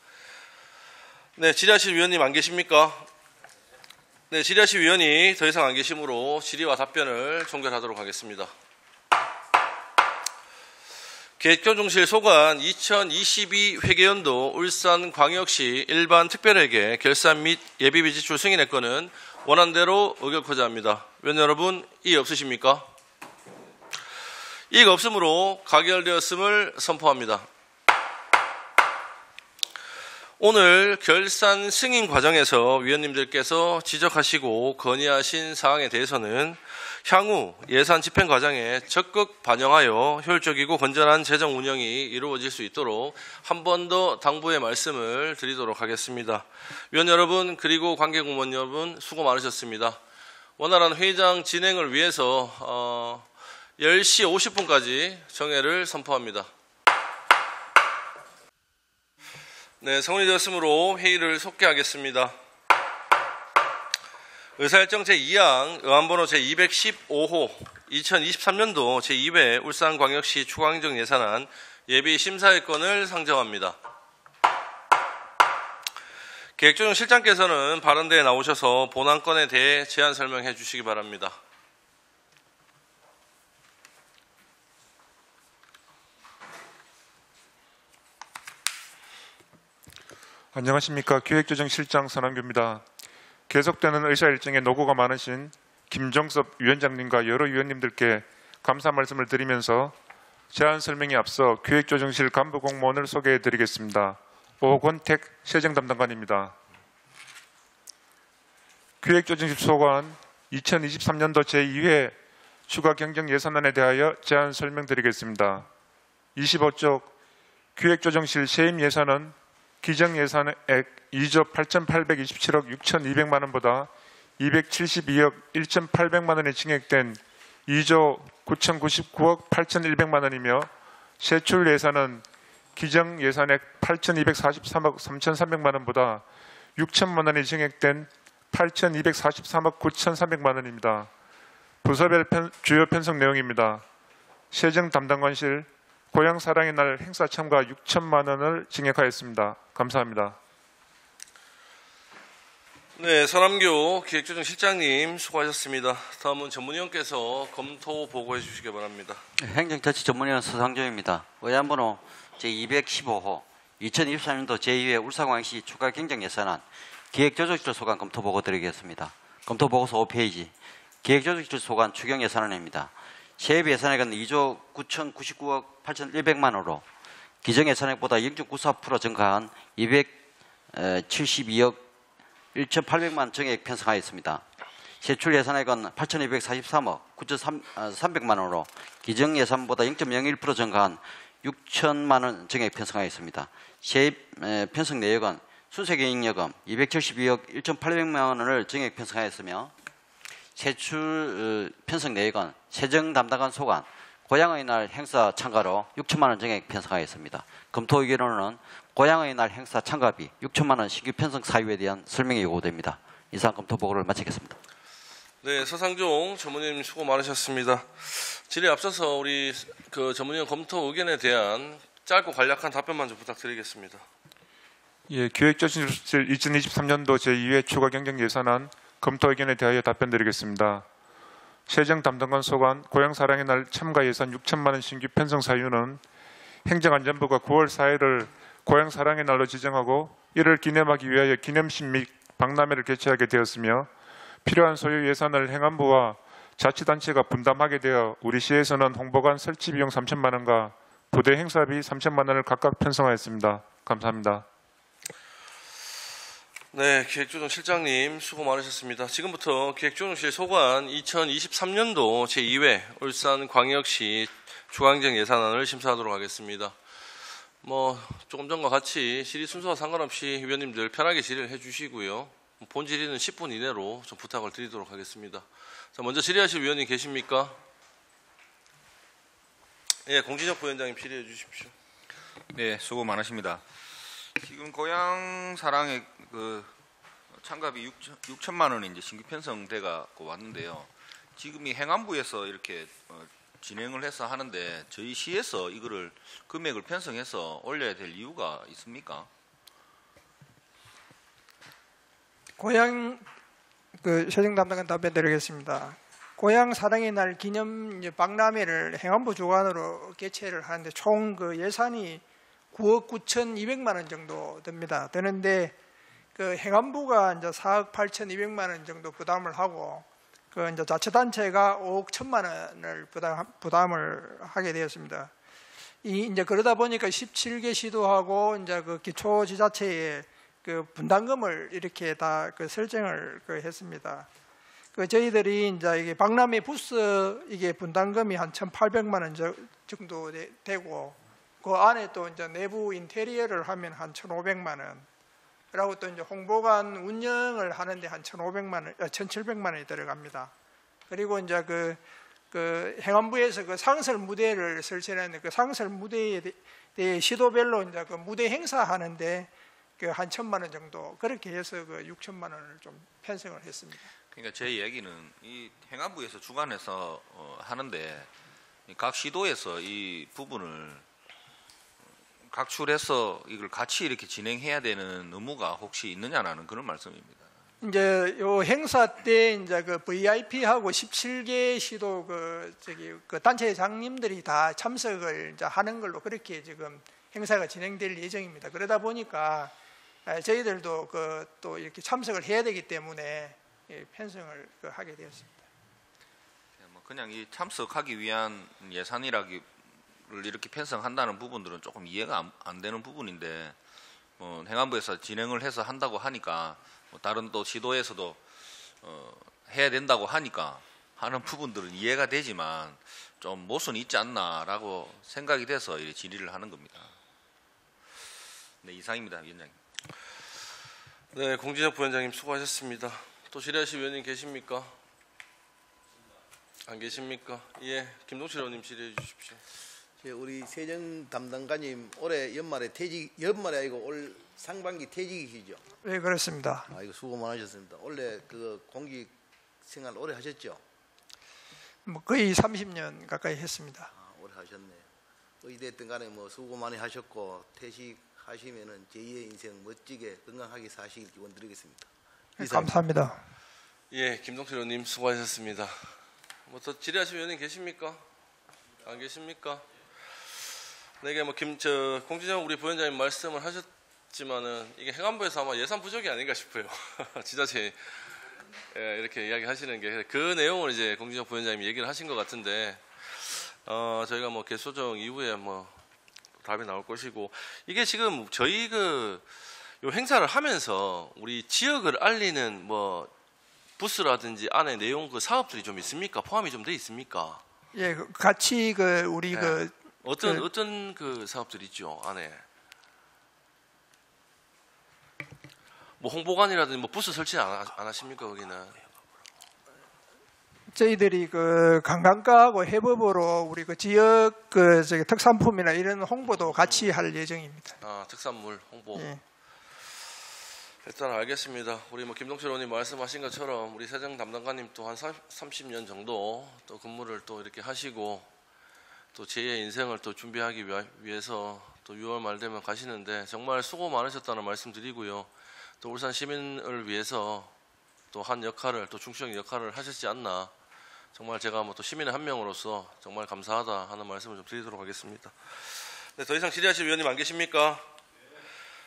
네, 질의하실 위원님 안 계십니까? 네, 질의하실 위원이 더 이상 안 계시므로 질의와 답변을 종결하도록 하겠습니다. 계획조정실 소관 2022 회계연도 울산광역시 일반 특별회계 결산 및 예비비 지출 승인의 건은 원안대로 의결코자 합니다. 위원 여러분, 이의 없으십니까? 이의가 없으므로 가결되었음을 선포합니다. 오늘 결산 승인 과정에서 위원님들께서 지적하시고 건의하신 사항에 대해서는 향후 예산 집행 과정에 적극 반영하여 효율적이고 건전한 재정 운영이 이루어질 수 있도록 한 번 더 당부의 말씀을 드리도록 하겠습니다. 위원 여러분 그리고 관계공무원 여러분 수고 많으셨습니다. 원활한 회의장 진행을 위해서 10시 50분까지 정회를 선포합니다. 네, 성원이 되었으므로 회의를 속개하겠습니다. 의사일정 제2항 의안번호 제215호 2023년도 제2회 울산광역시 추가행정 예산안 예비심사의 건을 상정합니다. 계획조정 실장께서는 발언대에 나오셔서 본안건에 대해 제안 설명해 주시기 바랍니다. 안녕하십니까. 기획조정실장 선한규입니다. 계속되는 의사일정에 노고가 많으신 김정섭 위원장님과 여러 위원님들께 감사 말씀을 드리면서 제안 설명에 앞서 기획조정실 간부 공무원을 소개해 드리겠습니다. 오권택 세정담당관입니다. 기획조정실 소관 2023년도 제2회 추가 경정 예산안에 대하여 제안 설명드리겠습니다. 25쪽 기획조정실 세임 예산은 기정예산액 2조 8,827억 6,200만 원보다 272억 1,800만 원이 증액된 2조 9,099억 8,100만 원이며 세출 예산은 기정예산액 8,243억 3,300만 원보다 6천만 원이 증액된 8,243억 9,300만 원입니다. 부서별 주요 편성 내용입니다. 세정 담당관실 고향사랑의 날 행사 참가 6천만 원을 증액하였습니다. 감사합니다. 네, 서남교 기획조정실장님 수고하셨습니다. 다음은 전문위원께서 검토 보고해 주시기 바랍니다. 행정자치전문위원 서상조입니다. 의안번호 제215호 2023년도 제2회 울산광역시 추가 경정예산안 기획조정실 소관 검토 보고 드리겠습니다. 검토 보고서 5페이지 기획조정실 소관 추경예산안입니다. 세입 예산액은 2조 9,099억 8,100만 원으로 기정예산액보다 0.94% 증가한 272억 1,800만 증액 편성하였습니다. 세출 예산액은 8,243억 9,300만 원으로 기정예산보다 0.01% 증가한 6천만 원 증액 편성하였습니다. 세입 편성 내역은 순세계 잉여금 272억 1,800만 원을 증액 편성하였으며 세출 편성 내역은 세정 담당관 소관 고향의 날 행사 참가로 6천만 원 증액 편성하였습니다. 검토 의견으로는 고향의 날 행사 참가비 6천만 원 신규 편성 사유에 대한 설명이 요구됩니다. 이상 검토 보고를 마치겠습니다. 네, 서상종 전문위원님 수고 많으셨습니다. 질의에 앞서서 우리 그 전문위원 검토 의견에 대한 짧고 간략한 답변만 좀 부탁드리겠습니다. 예, 기획조정실 2023년도 제2회 추가 경정 예산안 검토 의견에 대하여 답변드리겠습니다. 세정 담당관 소관 고향사랑의 날 참가 예산 6천만 원 신규 편성 사유는 행정안전부가 9월 4일을 고향사랑의 날로 지정하고 이를 기념하기 위하여 기념식 및 박람회를 개최하게 되었으며 필요한 소요 예산을 행안부와 자치단체가 분담하게 되어 우리 시에서는 홍보관 설치 비용 3천만 원과 부대 행사비 3천만 원을 각각 편성하였습니다. 감사합니다. 네, 기획조정실장님 수고 많으셨습니다. 지금부터 기획조정실 소관 2023년도 제2회 울산광역시 중앙정 예산안을 심사하도록 하겠습니다. 조금 전과 같이 질의 순서와 상관없이 위원님들 편하게 질의를 해주시고요. 본 질의는 10분 이내로 좀 부탁을 드리도록 하겠습니다. 자, 먼저 질의하실 위원님 계십니까? 예, 공진혁 부위원장님 질의해 주십시오. 네, 수고 많으십니다. 지금 고향 사랑의 그 참가비 6천만 원이 이제 신규 편성돼가 왔는데요. 지금 이 행안부에서 이렇게 진행을 해서 하는데 저희 시에서 이거를 금액을 편성해서 올려야 될 이유가 있습니까? 고향 시정 담당관 답변 드리겠습니다. 고향 사랑의 날 기념 박람회를 행안부 주관으로 개최를 하는데 총 예산이 9억 9,200만 원 정도 됩니다. 되는데 행안부가 이제 4억 8,200만 원 정도 부담을 하고 이제 자치단체가 5억 1천만 원을 부담을 하게 되었습니다. 이제 그러다 보니까 17개 시도하고 이제 기초지자체에 분담금을 이렇게 다 설정을 했습니다. 저희들이 이제 이게 박람회 부스 이게 분담금이 한 1,800만 원 정도 되고 그 안에 또 이제 내부 인테리어를 하면 한 1,500만 원, 그리고 또 이제 홍보관 운영을 하는데 한 1,700만 원이 들어갑니다. 그리고 이제 행안부에서 상설 무대를 설치했는데 상설 무대에 대해 시도별로 이제 무대 행사하는데 한 1,000만 원 정도 그렇게 해서 6천만 원을 좀 편성을 했습니다. 그러니까 제 이야기는 이 행안부에서 주관해서 하는데 각 시도에서 이 부분을 각출해서 이걸 같이 이렇게 진행해야 되는 의무가 혹시 있느냐라는 그런 말씀입니다. 이제 요 행사 때 이제 VIP하고 17개 시도 단체장님들이 다 참석을 이제 하는 걸로 그렇게 지금 행사가 진행될 예정입니다. 그러다 보니까 저희들도 또 이렇게 참석을 해야 되기 때문에 편성을 하게 되었습니다. 그냥 이 참석하기 위한 예산이라기 이렇게 편성한다는 부분들은 조금 이해가 안 되는 부분인데 행안부에서 진행을 해서 한다고 하니까 다른 또 시도에서도 해야 된다고 하니까 하는 부분들은 이해가 되지만 좀 모순이 있지 않나라고 생각이 돼서 이렇게 질의를 하는 겁니다. 네, 이상입니다, 위원장님. 네, 공진혁 부위원장님 수고하셨습니다. 또 질의하실 위원님 계십니까? 안 계십니까? 예, 김동실 의원님 질의해 주십시오. 우리 세정 담당관님 올해 연말에 연말이 아니고 올 상반기 퇴직이시죠? 네, 그렇습니다. 이거 수고 많으셨습니다. 원래 공직 생활 오래 하셨죠? 거의 30년 가까이 했습니다. 오래 하셨네. 어디됐든 간에 수고 많이 하셨고 퇴직하시면은 제2의 인생 멋지게 건강하게 사시길 기원드리겠습니다. 네, 감사합니다. 예, 김동철 의원님 수고하셨습니다. 또 질의하실 위원님 계십니까? 안 계십니까? 네, 이게 공진혁 우리 부위원장님 말씀을 하셨지만은 이게 행안부에서 아마 예산 부족이 아닌가 싶어요. 지자체 이렇게 이야기하시는 게 그 내용을 이제 공진혁 부위원장님이 얘기를 하신 것 같은데 저희가 개소정 이후에 답이 나올 것이고 이게 지금 저희 요 행사를 하면서 우리 지역을 알리는 부스라든지 안에 내용 사업들이 좀 있습니까? 포함이 좀 돼 있습니까? 예, 같이 우리 네. 어떤 사업들이 있죠 안에? 홍보관이라든지 부스 설치 안 하십니까 거기는? 저희들이 관광과하고 협업으로 우리 지역 특산품이나 이런 홍보도 같이 할 예정입니다. 특산물 홍보. 예. 일단 알겠습니다. 우리 김동철 의원님 말씀하신 것처럼 우리 세정 담당관님 또 한 30년 정도 또 근무를 또 이렇게 하시고 또 제2의 인생을 또 준비하기 위해서 또 6월 말 되면 가시는데 정말 수고 많으셨다는 말씀 드리고요. 또 울산 시민을 위해서 또 한 역할을 또 중추적인 역할을 하셨지 않나. 정말 제가 또 시민의 한 명으로서 정말 감사하다 하는 말씀을 좀 드리도록 하겠습니다. 네, 더 이상 질의하실 위원님 안 계십니까?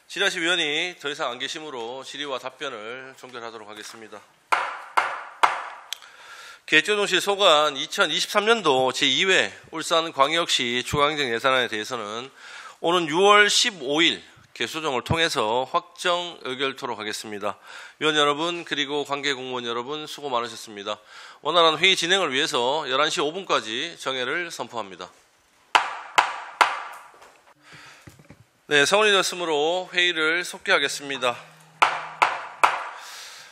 질의하실 위원이 더 이상 안 계시므로 질의와 답변을 종결하도록 하겠습니다. 기획조정실 소관 2023년도 제2회 울산광역시 중앙정 예산안에 대해서는 오는 6월 15일 개수정을 통해서 확정 의결토록 하겠습니다. 위원 여러분 그리고 관계 공무원 여러분 수고 많으셨습니다. 원활한 회의 진행을 위해서 11시 5분까지 정회를 선포합니다. 네, 성원이 되었으므로 회의를 속기하겠습니다.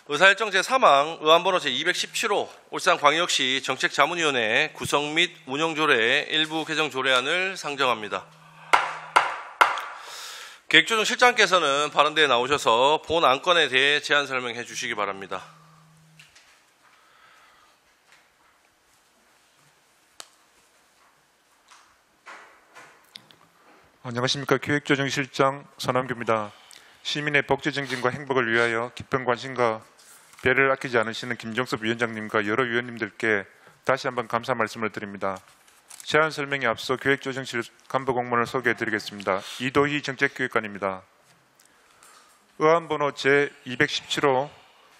의사일정 제3항 의안번호 제217호 울산광역시 정책자문위원회 구성 및 운영조례 일부 개정 조례안을 상정합니다. 계획조정 실장께서는 발언대에 나오셔서 본 안건에 대해 제안 설명해 주시기 바랍니다. 안녕하십니까. 기획조정실장 선남규입니다. 시민의 복지 증진과 행복을 위하여 깊은 관심과 배를 아끼지 않으시는 김정섭 위원장님과 여러 위원님들께 다시 한번 감사 말씀을 드립니다. 제안 설명에 앞서 기획조정실 간부 공무원을 소개해 드리겠습니다. 이도희 정책기획관입니다. 의안번호 제217호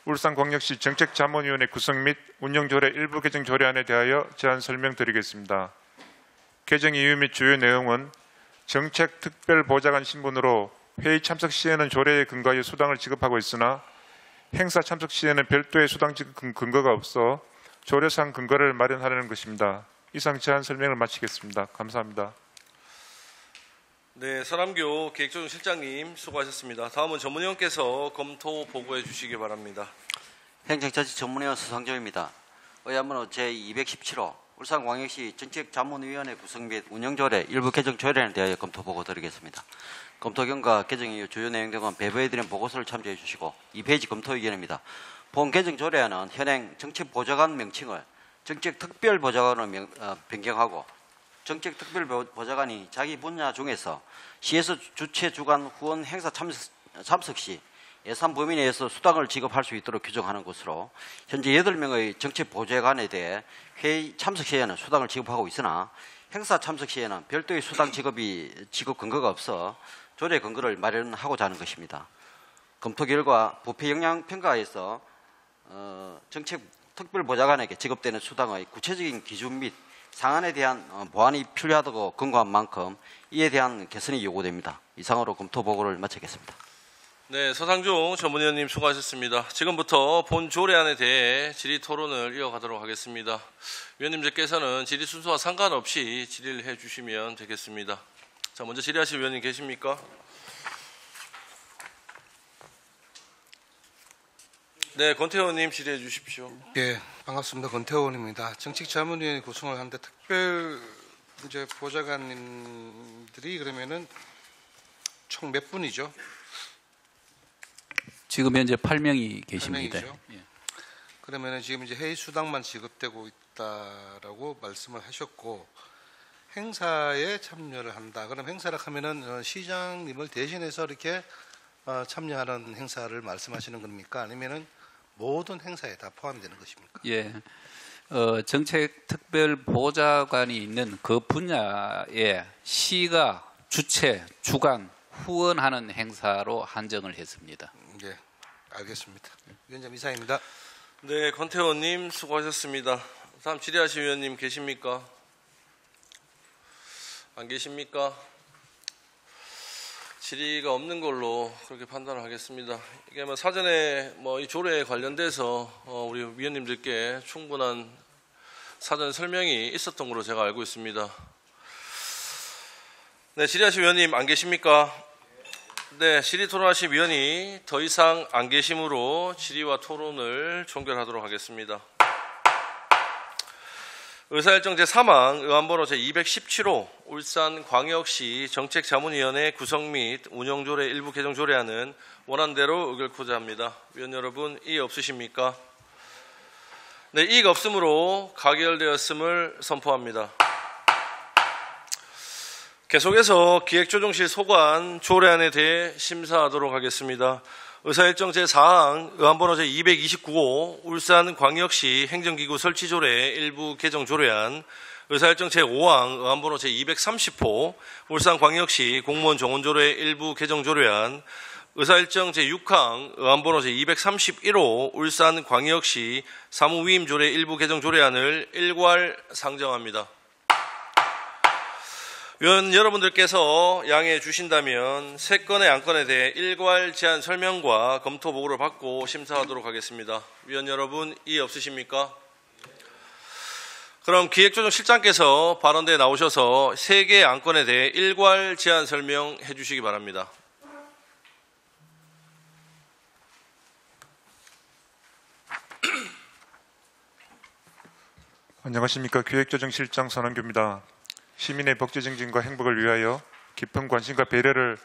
울산광역시 정책자문위원회 구성 및 운영조례 일부 개정 조례안에 대하여 제안 설명드리겠습니다. 개정 이유 및 주요 내용은 정책특별보좌관 신분으로 회의 참석 시에는 조례에 근거하여 수당을 지급하고 있으나 행사 참석 시에는 별도의 수당 지급 근거가 없어 조례상 근거를 마련하려는 것입니다. 이상 제안 설명을 마치겠습니다. 감사합니다. 네, 서남교 계획조정실장님 수고하셨습니다. 다음은 전문위원께서 검토 보고해 주시기 바랍니다. 행정자치전문위원 서상조입니다. 의안번호 제217호 울산광역시 정책자문위원회 구성 및 운영조례 일부 개정 조례안에 대하여 검토 보고 드리겠습니다. 검토 경과 개정 이후 주요 내용 등은 배부해드린 보고서를 참조해 주시고 2페이지 검토 의견입니다. 본 개정 조례안은 현행 정책보좌관 명칭을 정책특별보좌관으로 변경하고 정책특별보좌관이 자기 분야 중에서 시에서 주최 주관 후원 행사 참석 시 예산 범위 내에서 수당을 지급할 수 있도록 규정하는 것으로 현재 8명의 정책보좌관에 대해 회의 참석 시에는 수당을 지급하고 있으나 행사 참석 시에는 별도의 수당 지급 근거가 없어 조례 근거를 마련하고자 하는 것입니다. 검토 결과 부패 영향 평가에서 정책특별보좌관에게 지급되는 수당의 구체적인 기준 및 상한에 대한 보완이 필요하다고 권고한 만큼 이에 대한 개선이 요구됩니다. 이상으로 검토 보고를 마치겠습니다. 네, 서상종 전문위원님 수고하셨습니다. 지금부터 본 조례안에 대해 질의 토론을 이어가도록 하겠습니다. 위원님들께서는 질의 순서와 상관없이 질의를 해주시면 되겠습니다. 자, 먼저 질의하실 위원님 계십니까? 네, 권태호 의원님 질의해 주십시오. 예, 반갑습니다. 권태호 의원입니다. 정책자문위원회 구성을 하는데 특별 이제 보좌관님들이 그러면은 총 몇 분이죠? 지금 현재 8명이 계십니다. 8명이죠? 예. 그러면은 지금 이제 회의 수당만 지급되고 있다라고 말씀을 하셨고 행사에 참여를 한다. 그럼 행사를 하면은 시장님을 대신해서 이렇게 참여하는 행사를 말씀하시는 겁니까? 아니면은 모든 행사에 다 포함되는 것입니까? 예, 정책특별보좌관이 있는 그 분야에 시가 주최, 주관, 후원하는 행사로 한정을 했습니다. 예, 알겠습니다. 위원장 이상입니다. 네, 권태호 의원님 수고하셨습니다. 다음 질의하실 위원님 계십니까? 안 계십니까? 질의가 없는 걸로 그렇게 판단을 하겠습니다. 이게 뭐 사전에 이 조례에 관련돼서 우리 위원님들께 충분한 사전 설명이 있었던 걸로 제가 알고 있습니다. 네, 질의하실 위원님 안 계십니까? 네, 질의 토론하실 위원이 더 이상 안 계심으로 질의와 토론을 종결하도록 하겠습니다. 의사일정 제3항 의안번호 제217호 울산광역시 정책자문위원회 구성 및 운영조례 일부 개정 조례안은 원안대로 의결코자 합니다. 위원 여러분 이의 없으십니까? 네, 이의가 없으므로 가결되었음을 선포합니다. 계속해서 기획조정실 소관 조례안에 대해 심사하도록 하겠습니다. 의사일정 제4항 의안번호 제229호 울산광역시 행정기구 설치조례 일부 개정 조례안, 의사일정 제5항 의안번호 제230호 울산광역시 공무원 정원조례 일부 개정 조례안, 의사일정 제6항 의안번호 제231호 울산광역시 사무위임조례 일부 개정 조례안을 일괄 상정합니다. 위원 여러분들께서 양해해 주신다면 3건의 안건에 대해 일괄 제안 설명과 검토 보고를 받고 심사하도록 하겠습니다. 위원 여러분 이의 없으십니까? 그럼 기획조정실장께서 발언대에 나오셔서 3개의 안건에 대해 일괄 제안 설명해 주시기 바랍니다. 안녕하십니까. 기획조정실장 선원규입니다. 시민의 복지 증진과 행복을 위하여 깊은 관심과 배려를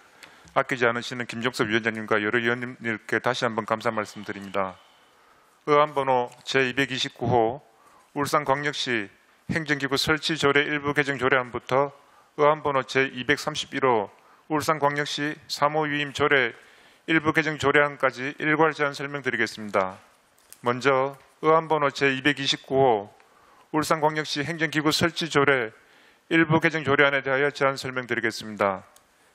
아끼지 않으시는 김종섭 위원장님과 여러 위원님께 다시 한번 감사 말씀드립니다. 의안번호 제229호 울산광역시 행정기구 설치조례 일부 개정 조례안부터 의안번호 제231호 울산광역시 사무위임 조례 일부 개정 조례안까지 일괄 제안 설명드리겠습니다. 먼저 의안번호 제229호 울산광역시 행정기구 설치조례 일부 개정 조례안에 대하여 제안 설명드리겠습니다.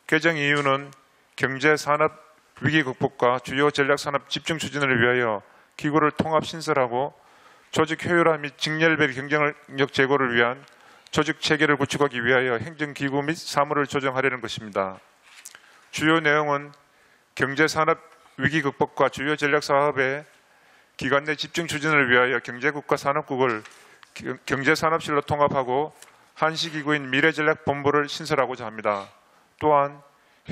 개정 이유는 경제, 산업 위기 극복과 주요 전략 산업 집중 추진을 위하여 기구를 통합 신설하고 조직 효율화 및 직렬별 경쟁력 제고를 위한 조직 체계를 구축하기 위하여 행정기구 및 사무를 조정하려는 것입니다. 주요 내용은 경제, 산업 위기 극복과 주요 전략 사업의 기관 내 집중 추진을 위하여 경제국과 산업국을 경제산업실로 통합하고 한시기구인 미래전략본부를 신설하고자 합니다. 또한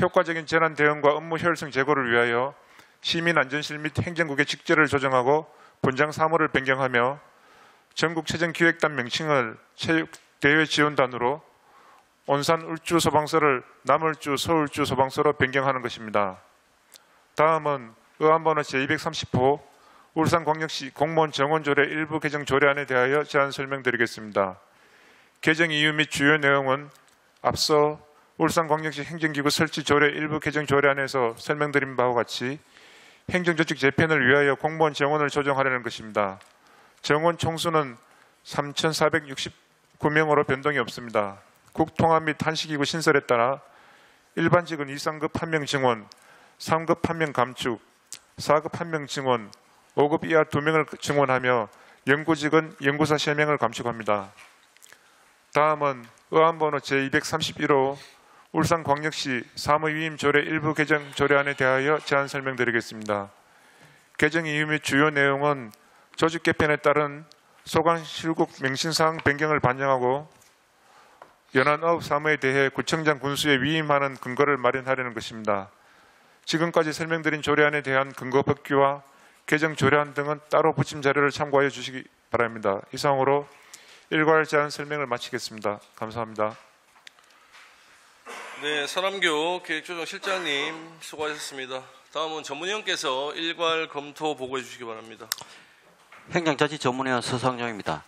효과적인 재난 대응과 업무 효율성 제고를 위하여 시민안전실 및 행정국의 직제를 조정하고 분장 사무를 변경하며 전국체전기획단 명칭을 체육대회지원단으로 온산 울주 소방서를 남울주 서울주 소방서로 변경하는 것입니다. 다음은 의안번호 제230호 울산광역시 공무원 정원조례 일부 개정 조례안에 대하여 제안 설명드리겠습니다. 개정 이유 및 주요 내용은 앞서 울산광역시 행정기구 설치 조례 일부 개정 조례안에서 설명드린 바와 같이 행정조직 재편을 위하여 공무원 정원을 조정하려는 것입니다. 정원 총수는 3,469명으로 변동이 없습니다. 국통합 및 한시기구 신설에 따라 일반직은 2상급 1명 증원, 3급 1명 감축, 4급 1명 증원, 5급 이하 2명을 증원하며 연구직은 연구사 3명을 감축합니다. 다음은 의안번호 제231호 울산광역시 사무위임 조례 일부 개정 조례안에 대하여 제안 설명드리겠습니다. 개정 이유 및 주요 내용은 조직 개편에 따른 소관실국 명칭사항 변경을 반영하고 연안업 사무에 대해 구청장 군수에 위임하는 근거를 마련하려는 것입니다. 지금까지 설명드린 조례안에 대한 근거 법규와 개정 조례안 등은 따로 부침 자료를 참고하여 주시기 바랍니다. 이상으로 일괄 제안 설명을 마치겠습니다. 감사합니다. 네, 서남교 기획조정실장님 수고하셨습니다. 다음은 전문위원께서 일괄 검토 보고해 주시기 바랍니다. 행정자치전문위원 서상정입니다.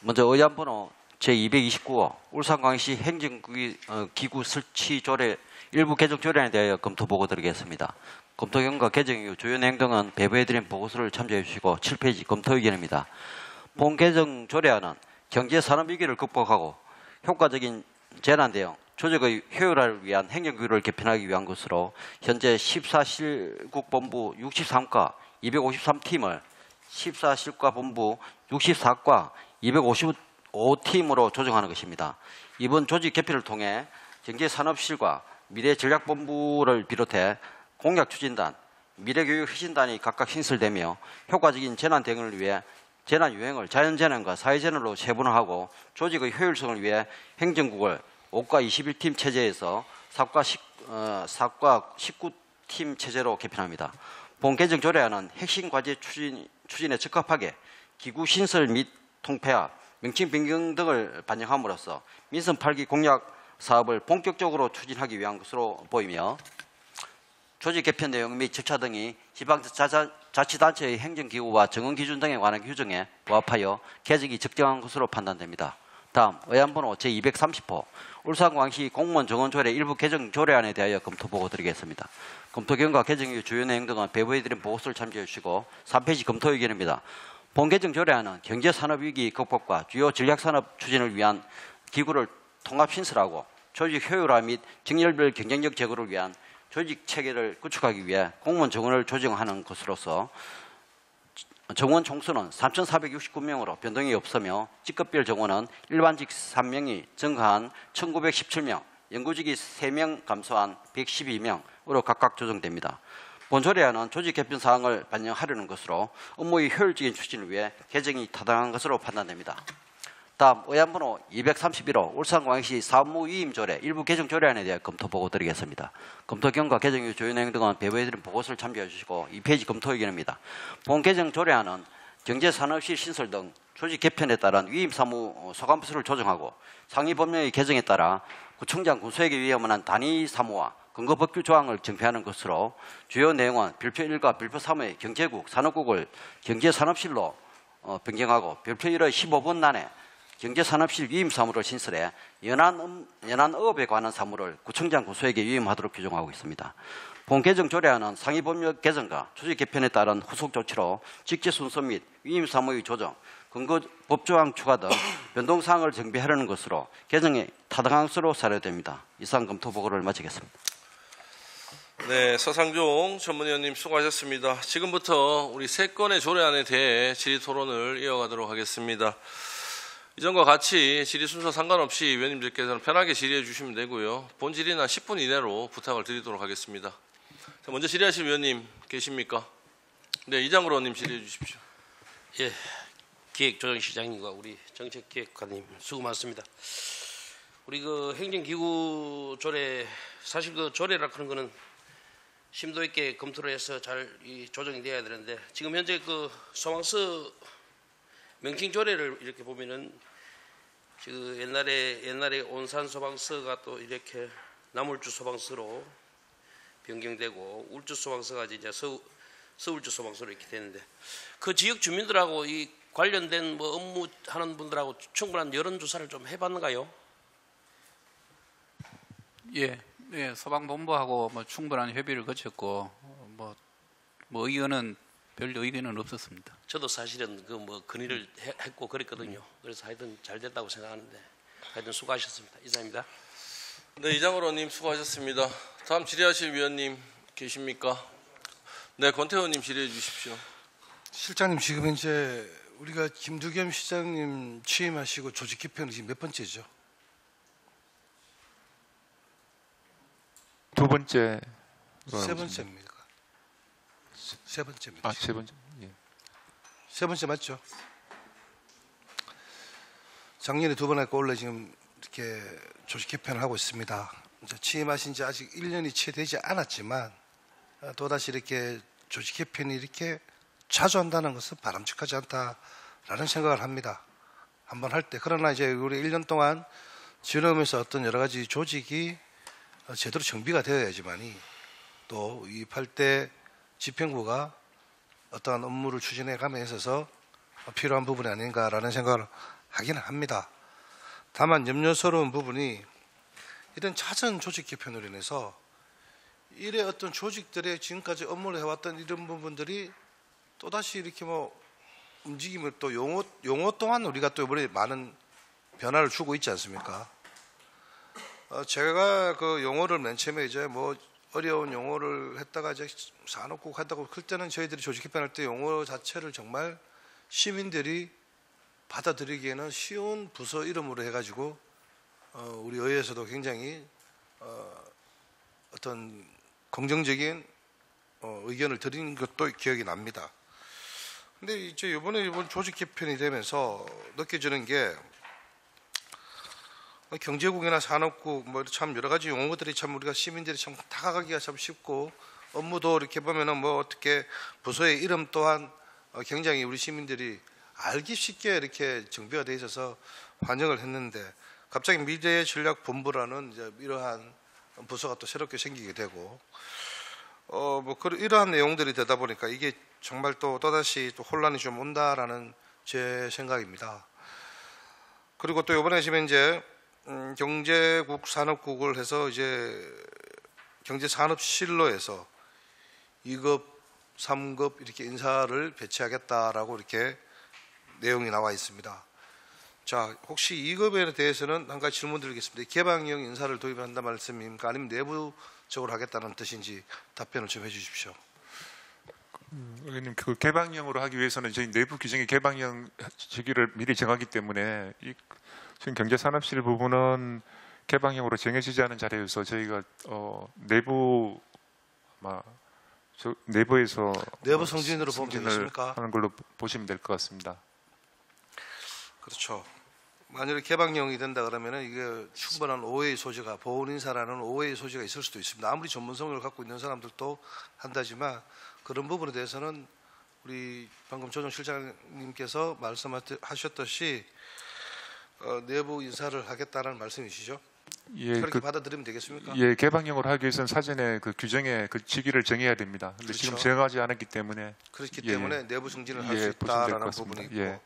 먼저 의안번호 제229호 울산광역시 행정기구 설치조례 일부 개정 조례안에 대하여 검토 보고 드리겠습니다. 검토 결과 개정 이후 주요 내용 등은 배부해드린 보고서를 참조해 주시고 7페이지 검토 의견입니다. 본 개정 조례안은 경제 산업 위기를 극복하고 효과적인 재난 대응, 조직의 효율화를 위한 행정규를 개편하기 위한 것으로 현재 14실국본부 63과 253팀을 14실과 본부 64과 255팀으로 조정하는 것입니다. 이번 조직 개편을 통해 경제산업실과 미래전략본부를 비롯해 공약추진단, 미래교육혁신단이 각각 신설되며 효과적인 재난 대응을 위해 재난 유행을 자연재난과 사회재난으로 세분화하고 조직의 효율성을 위해 행정국을 5과 21팀 체제에서 4과 19팀 체제로 개편합니다. 본 개정 조례안은 핵심 과제 추진에 적합하게 기구 신설 및 통폐합, 명칭 변경 등을 반영함으로써 민선 8기 공약 사업을 본격적으로 추진하기 위한 것으로 보이며 조직 개편 내용 및 절차 등이 지방자치단체의 행정기구와 정원기준 등에 관한 규정에 부합하여 개정이 적정한 것으로 판단됩니다. 다음 의안번호 제230호 울산광역시 공무원 정원조례 일부 개정 조례안에 대하여 검토 보고 드리겠습니다. 검토 결과 개정 이후 주요 내용 등은 배부해드린 보고서를 참조해 주시고 3페이지 검토 의견입니다. 본 개정 조례안은 경제산업위기 극복과 주요 전략산업 추진을 위한 기구를 통합 신설하고 조직 효율화 및 직렬별 경쟁력 제고를 위한 조직 체계를 구축하기 위해 공무원 정원을 조정하는 것으로서 정원 총수는 3,469명으로 변동이 없으며 직급별 정원은 일반직 3명이 증가한 1,917명, 영구직이 3명 감소한 112명으로 각각 조정됩니다. 본조례안은 조직 개편 사항을 반영하려는 것으로 업무의 효율적인 추진을 위해 개정이 타당한 것으로 판단됩니다. 다음 의안번호 231호 울산광역시 사무위임조례 일부 개정 조례안에 대해 검토 보고 드리겠습니다. 검토 경과 개정 이후 조율 내용 등은 배부해드린 보고서를 참조해 주시고 2페이지 검토 의견입니다. 본 개정 조례안은 경제산업실 신설 등 조직 개편에 따른 위임사무 소관부서를 조정하고 상위 법령의 개정에 따라 구청장 군수에게 위임한 단위 사무와 근거 법규 조항을 정비하는 것으로 주요 내용은 별표 1과 별표 3의 경제국, 산업국을 경제산업실로 변경하고 별표 1의 15번란에 경제산업실 위임 사무를 신설해 연안어업에 관한 사무를 구청장 군수에게 위임하도록 규정하고 있습니다. 본 개정 조례안은 상위 법령 개정과 조직 개편에 따른 후속 조치로 직제 순서 및 위임 사무의 조정, 근거 법조항 추가 등 변동사항을 정비하려는 것으로 개정에 타당한 것으로 사료됩니다. 이상 검토 보고를 마치겠습니다. 네, 서상종 전문위원님 수고하셨습니다. 지금부터 우리 3건의 조례안에 대해 질의 토론을 이어가도록 하겠습니다. 이전과 같이 질의 순서 상관없이 위원님들께서는 편하게 질의해 주시면 되고요. 본 질의는 한 10분 이내로 부탁을 드리도록 하겠습니다. 자, 먼저 질의하실 위원님 계십니까? 네, 이장으로 의원님 질의해 주십시오. 예, 기획조정실장님과 우리 정책기획관님 수고 많습니다. 우리 그 행정기구 조례, 사실 그 조례라 그런 거는 심도 있게 검토를 해서 잘 조정이 돼야 되는데 지금 현재 그 소방서 명칭 조례를 이렇게 보면은 그 옛날에 온산 소방서가 또 이렇게 남울주 소방서로 변경되고 울주 소방서가 이제 서울주 소방서로 이렇게 되는데 그 지역 주민들하고 이 관련된 뭐 업무 하는 분들하고 충분한 여론 조사를 좀 해봤는가요? 예, 소방본부하고 뭐 충분한 협의를 거쳤고 뭐 의견은 별 의견은 없었습니다. 저도 사실은 그 뭐 건의를 했고 그랬거든요. 그래서 하여튼 잘 됐다고 생각하는데 하여튼 수고하셨습니다. 이상입니다. 네, 이장으로 의원님 수고하셨습니다. 다음 질의하실 위원님 계십니까? 네, 권태호 의원님 질의해 주십시오. 실장님, 지금 이제 우리가 김두겸 시장님 취임하시고 조직 개편은 지금 몇 번째죠? 두 번째. 세 번째입니까? 세 번째입니다. 아, 세 번째. 예. 세 번째 맞죠? 작년에 2번 했고 원래 지금 이렇게 조직 개편을 하고 있습니다. 이제 취임하신 지 아직 1년이 채 되지 않았지만 또다시 이렇게 조직 개편이 이렇게 자주 한다는 것은 바람직하지 않다라는 생각을 합니다. 한번 할 때. 그러나 이제 우리 1년 동안 지내면서 어떤 여러 가지 조직이 제대로 정비가 되어야지만이 또 이입할 때 집행부가 어떠한 업무를 추진해 감에 있어서 필요한 부분이 아닌가라는 생각을 하기는 합니다. 다만 염려스러운 부분이 이런 잦은 조직 개편으로 인해서 이래 어떤 조직들의 지금까지 업무를 해왔던 이런 부분들이 또다시 이렇게 뭐 움직임을 또 용어 또한 우리가 또 이번에 많은 변화를 주고 있지 않습니까? 제가 그 용어를 맨 처음에 이제 뭐 어려운 용어를 했다가 이제 산업국 한다고 그럴 때는 저희들이 조직 개편할 때 용어 자체를 정말 시민들이 받아들이기에는 쉬운 부서 이름으로 해가지고 우리 의회에서도 굉장히 어떤 긍정적인 의견을 드린 것도 기억이 납니다. 근데 이제 이번 조직 개편이 되면서 느껴지는 게 경제국이나 산업국 뭐 참 여러 가지 용어들이 참 우리가 시민들이 참 다가가기가 참 쉽고 업무도 이렇게 보면은 뭐 어떻게 부서의 이름 또한 굉장히 우리 시민들이 알기 쉽게 이렇게 정비가 돼 있어서 환영을 했는데 갑자기 미래전략본부라는 이제 이러한 부서가 또 새롭게 생기게 되고 뭐 이러한 내용들이 되다 보니까 이게 정말 또다시 또 혼란이 좀 온다라는 제 생각입니다. 그리고 또 이번에 지금 이제 경제국 산업국을 해서 이제 경제산업실로 해서 2급, 3급 이렇게 인사를 배치하겠다라고 이렇게 내용이 나와 있습니다. 자, 혹시 2급에 대해서는 한 가지 질문 드리겠습니다. 개방형 인사를 도입한다 말씀입니까? 아니면 내부적으로 하겠다는 뜻인지 답변을 좀 해주십시오. 의원님, 그 개방형으로 하기 위해서는 저희 내부 규정의 개방형 시기를 미리 정하기 때문에 지금 경제산업실 부분은 개방형으로 정해지지 않은 자리여서 저희가 내부에서 내부 승진으로 보면 승진을 되겠습니까? 하는 걸로 보시면 될 것 같습니다. 그렇죠. 만약에 개방형이 된다 그러면은 이게 충분한 오해의 소지가 보훈 인사라는 오해의 소지가 있을 수도 있습니다. 아무리 전문성을 갖고 있는 사람들도 한다지만 그런 부분에 대해서는 우리 방금 조정 실장님께서 말씀하셨듯이 내부 인사를 하겠다는 말씀이시죠? 예, 그렇게 받아들이면 되겠습니까? 예, 개방형으로 하기 위해서는 사전에 그 규정에 그 시기를 정해야 됩니다. 근데 그렇죠. 지금 정하지 않았기 때문에 그렇기 예, 때문에 내부 승진을 할 수 예, 보시면 될것 있다라는 같습니다. 부분이 있고 예.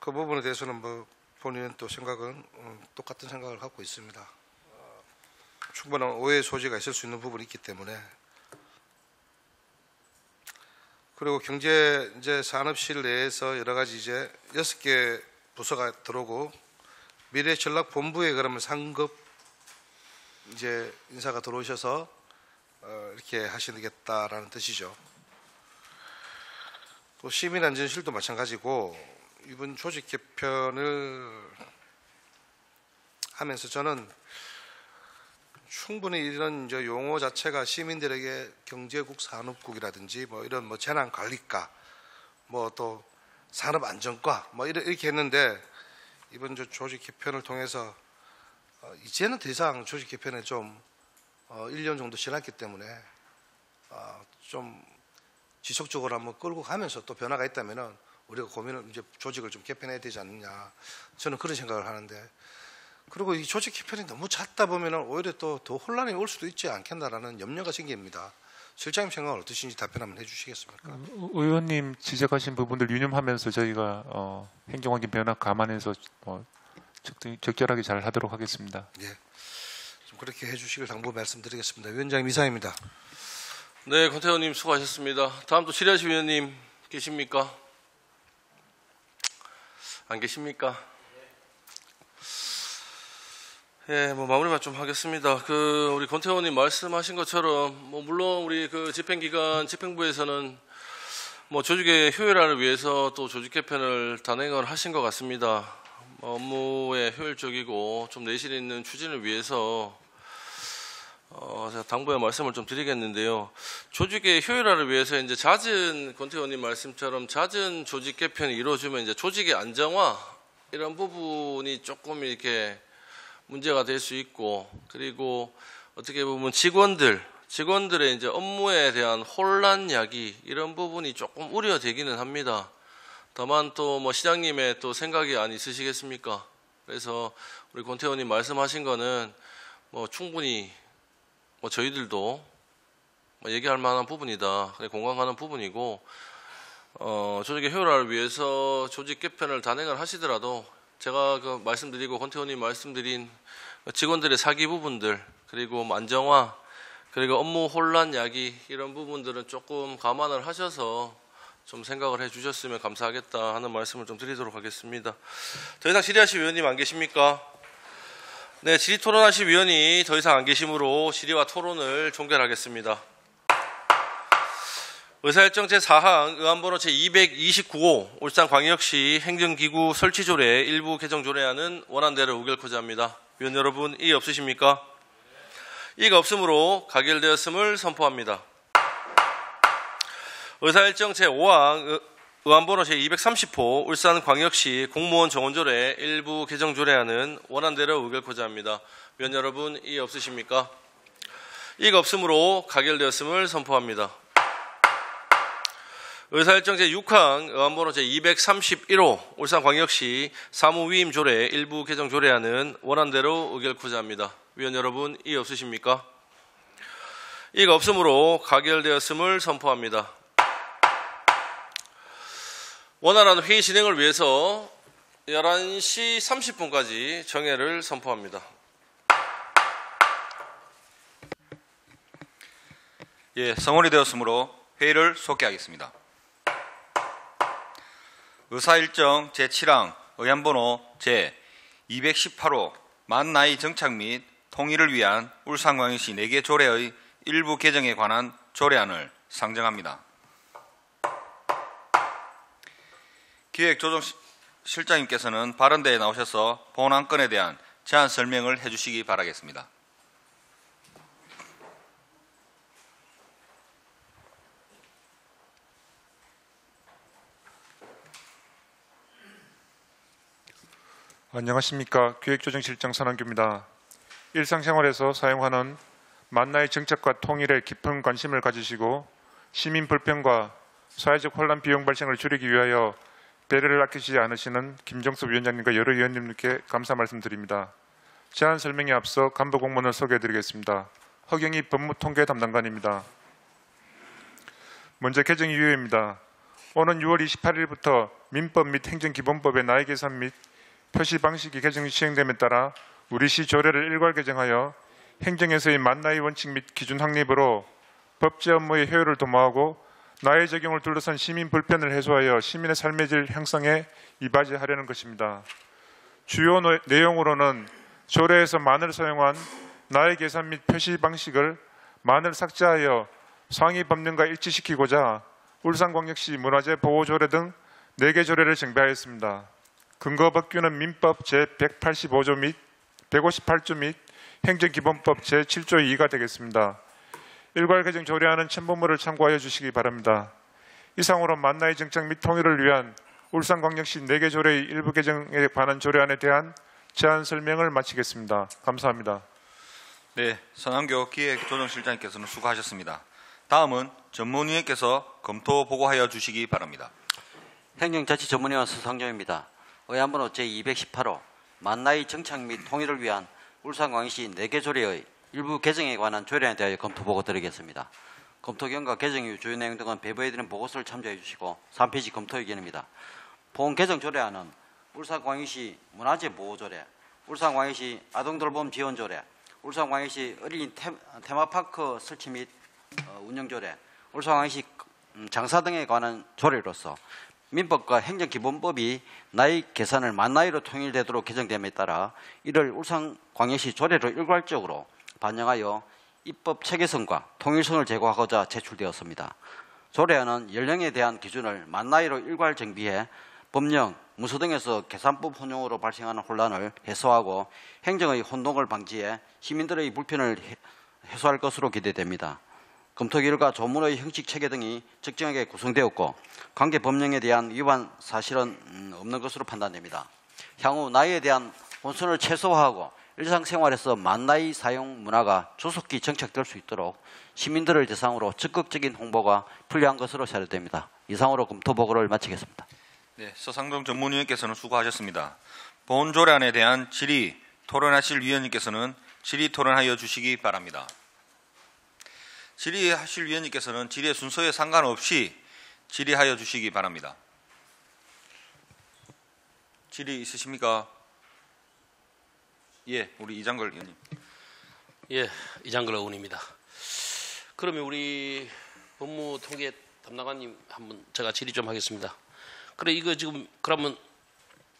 그 부분에 대해서는 뭐 본인은 또 생각은 똑같은 생각을 갖고 있습니다. 충분한 오해 소지가 있을 수 있는 부분이 있기 때문에. 그리고 경제 이제 산업실 내에서 여러 가지 이제 6개 부서가 들어오고 미래전략본부에 그러면 상급 이제 인사가 들어오셔서 이렇게 하시겠다라는 뜻이죠. 또 시민안전실도 마찬가지고 이번 조직 개편을 하면서 저는 충분히 이런 이제 용어 자체가 시민들에게 경제국 산업국이라든지 뭐 이런 뭐 재난관리과 뭐 또 산업안전과 뭐 이렇게 했는데 이번 조직 개편을 통해서 이제는 더 이상 조직 개편에 좀 1년 정도 지났기 때문에 좀 지속적으로 한번 끌고 가면서 또 변화가 있다면은 우리가 고민을 이제 조직을 좀 개편해야 되지 않느냐 저는 그런 생각을 하는데 그리고 이 조직 개편이 너무 잦다 보면은 오히려 또 더 혼란이 올 수도 있지 않겠나라는 염려가 생깁니다. 실장님 생각은 어떠신지 답변 한번 해주시겠습니까? 의원님 지적하신 부분들 유념하면서 저희가 행정환경 변화 감안해서 적절하게 잘 하도록 하겠습니다. 예, 좀 그렇게 해주시길 당부 말씀드리겠습니다. 위원장님 이상입니다. 네, 권태 의원님 수고하셨습니다. 다음 또 질의하실 위원님 계십니까? 안 계십니까? 예, 뭐 마무리만 좀 하겠습니다. 우리 권태 의원님 말씀하신 것처럼 물론 우리 집행기관 집행부에서는 조직의 효율화를 위해서 또 조직 개편을 단행을 하신 것 같습니다. 업무의 효율적이고 좀 내실 있는 추진을 위해서 제가 당부의 말씀을 좀 드리겠는데요. 조직의 효율화를 위해서 이제 권태 의원님 말씀처럼 잦은 조직 개편이 이루어지면 이제 조직의 안정화 이런 부분이 조금 이렇게 문제가 될 수 있고 그리고 어떻게 보면 직원들의 이제 업무에 대한 혼란 야기 이런 부분이 조금 우려되기는 합니다. 다만 또 시장님의 또 생각이 안 있으시겠습니까? 그래서 우리 권태 의원님 말씀하신 거는 충분히 저희들도 얘기할 만한 부분이다. 공감하는 부분이고 조직의 효율화를 위해서 조직 개편을 단행을 하시더라도 제가 말씀드리고 권태 의원님 말씀드린 직원들의 사기 부분들 그리고 안정화 그리고 업무 혼란 야기 이런 부분들은 조금 감안을 하셔서 좀 생각을 해주셨으면 감사하겠다 하는 말씀을 좀 드리도록 하겠습니다. 더 이상 질의하실 위원님 안 계십니까? 네, 질의 토론하실 위원이 더 이상 안 계시므로 질의와 토론을 종결하겠습니다. 의사일정 제4항 의안번호 제229호 울산광역시 행정기구 설치조례 일부 개정조례안은 원안대로 의결코자 합니다. 위원 여러분 이의 없으십니까? 이의가 없으므로 가결되었음을 선포합니다. 의사일정 제5항 의안번호 제230호 울산광역시 공무원 정원조례 일부 개정조례안은 원안대로 의결코자 합니다. 위원 여러분 이의 없으십니까? 이의가 없으므로 가결되었음을 선포합니다. 의사일정 제6항 의안번호 제231호 울산광역시 사무위임조례 일부 개정조례안은 원안대로 의결코자 합니다. 위원 여러분 이의 없으십니까? 이의가 없으므로 가결되었음을 선포합니다. 원활한 회의 진행을 위해서 11시 30분까지 정회를 선포합니다. 예, 성원이 되었으므로 회의를 속개하겠습니다. 의사일정 제7항 의안번호 제218호 만나이 정착 및 통일을 위한 울산광역시 4개 조례의 일부 개정에 관한 조례안을 상정합니다. 기획조정실장님께서는 발언대에 나오셔서 본 안건에 대한 제안 설명을 해주시기 바라겠습니다. 안녕하십니까. 기획조정실장 선한규입니다. 일상생활에서 사용하는 만나의 정책과 통일에 깊은 관심을 가지시고 시민 불편과 사회적 혼란 비용 발생을 줄이기 위하여 배려를 아끼지 않으시는 김정수 위원장님과 여러 위원님께 감사 말씀드립니다. 제안 설명에 앞서 간부 공문을 소개해드리겠습니다. 허경희 법무통계 담당관입니다. 먼저 개정 이유입니다. 오는 6월 28일부터 민법 및 행정기본법의 나이 계산 및 표시 방식이 개정이 시행됨에 따라 우리 시 조례를 일괄 개정하여 행정에서의 만나이 원칙 및 기준 확립으로 법제 업무의 효율을 도모하고 나이 적용을 둘러싼 시민 불편을 해소하여 시민의 삶의 질 향상에 이바지하려는 것입니다. 주요 내용으로는 조례에서 만을 사용한 나이 계산 및 표시 방식을 만을 삭제하여 상위 법령과 일치시키고자 울산광역시 문화재 보호조례 등 4개 조례를 정비하였습니다. 근거 법규는 민법 제185조 및 158조 및 행정기본법 제7조 2가 되겠습니다. 일괄 개정 조례안은 첨부물을 참고하여 주시기 바랍니다. 이상으로 만나의 정착 및 통일을 위한 울산광역시 4개 조례의 일부 개정에 관한 조례안에 대한 제안 설명을 마치겠습니다. 감사합니다. 네, 선한교 기획조정실장님께서는 수고하셨습니다. 다음은 전문위원께서 검토 보고하여 주시기 바랍니다. 행정자치전문위원 서상정입니다. 의안번호 제218호 만나의 정착 및 통일을 위한 울산광역시 4개 조례의 일부 개정에 관한 조례안에 대하여 검토 보고 드리겠습니다. 검토 결과 개정 이후 주요 내용 등은 배부해드린 보고서를 참조해 주시고 3페이지 검토 의견입니다. 본 개정 조례안은 울산광역시 문화재 보호조례, 울산광역시 아동돌봄 지원조례, 울산광역시 어린이 테마파크 설치 및 운영조례, 울산광역시 장사 등에 관한 조례로서 민법과 행정기본법이 나이 계산을 만나이로 통일되도록 개정됨에 따라 이를 울산광역시 조례로 일괄적으로 반영하여 입법 체계성과 통일성을 제고하고자 제출되었습니다. 조례안은 연령에 대한 기준을 만나이로 일괄 정비해 법령, 문서 등에서 계산법 혼용으로 발생하는 혼란을 해소하고 행정의 혼동을 방지해 시민들의 불편을 해소할 것으로 기대됩니다. 검토 결과 조문의 형식 체계 등이 적정하게 구성되었고 관계 법령에 대한 위반 사실은 없는 것으로 판단됩니다. 향후 나이에 대한 혼선을 최소화하고 일상생활에서 만나이 사용 문화가 조속히 정착될 수 있도록 시민들을 대상으로 적극적인 홍보가 필요한 것으로 자료됩니다. 이상으로 검토 보고를 마치겠습니다. 네, 서상정 전문위원께서는 수고하셨습니다. 본 조례안에 대한 질의 토론하실 위원님께서는 질의 토론하여 주시기 바랍니다. 질의하실 위원님께서는 질의 순서에 상관없이 질의하여 주시기 바랍니다. 질의 있으십니까? 예, 우리 이장걸 의원님. 예, 이장걸 의원입니다. 그러면 우리 법무통계 담당관님 한번 제가 질의 좀 하겠습니다. 그래 이거 지금 그러면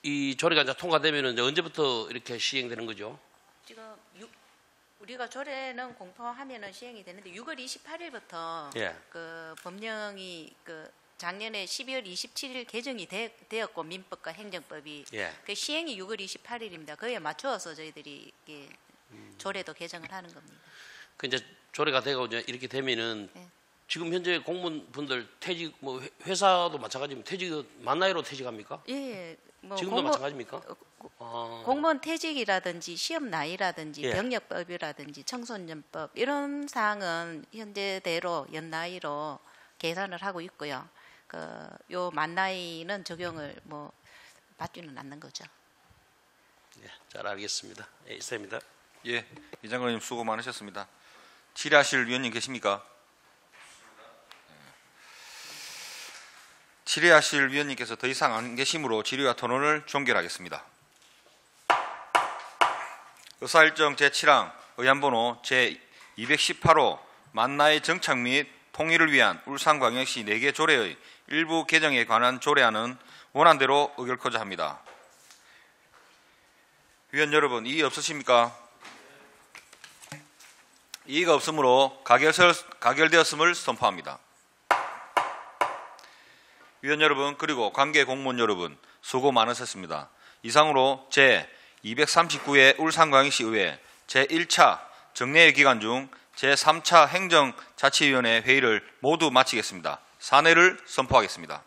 이 조례가 이제 통과되면은 이제 언제부터 이렇게 시행되는 거죠? 지금 우리가 조례는 공포하면은 시행이 되는데 6월 28일부터 예. 그 법령이 그 작년에 12월 27일 개정이 되었고 민법과 행정법이 예. 그 시행이 6월 28일입니다. 그에 맞추어서 저희들이 이게 조례도 개정을 하는 겁니다. 그 이제 조례가 되고 이제 이렇게 되면은 예. 지금 현재 공무원분들 퇴직 뭐 회사도 마찬가지면 퇴직 만나이로 퇴직합니까? 예. 뭐 지금도 마찬가지입니까? 공무원 퇴직이라든지 시험 나이라든지 예. 병력법이라든지 청소년법 이런 사항은 현재대로 연나이로 계산을 하고 있고요. 요 만나이는 적용을 뭐 받지는 않는 거죠. 예, 잘 알겠습니다. 예, 이상입니다. 예, 이장관님 수고 많으셨습니다. 질의하실 위원님 계십니까? 질의하실 위원님께서 더 이상 안 계시므로 질의와 토론을 종결하겠습니다. 의사일정 제7항 의안번호 제218호 만나의 정착 및 통일을 위한 울산광역시 4개 조례의 일부 개정에 관한 조례안은 원안대로 의결코자 합니다. 위원 여러분, 이의 없으십니까? 이의가 없으므로 가결되었음을 선포합니다. 위원 여러분 그리고 관계 공무원 여러분 수고 많으셨습니다. 이상으로 제239회 울산광역시의회 제1차 정례회 기간 중 제3차 행정자치위원회 회의를 모두 마치겠습니다. 사내를 선포하겠습니다.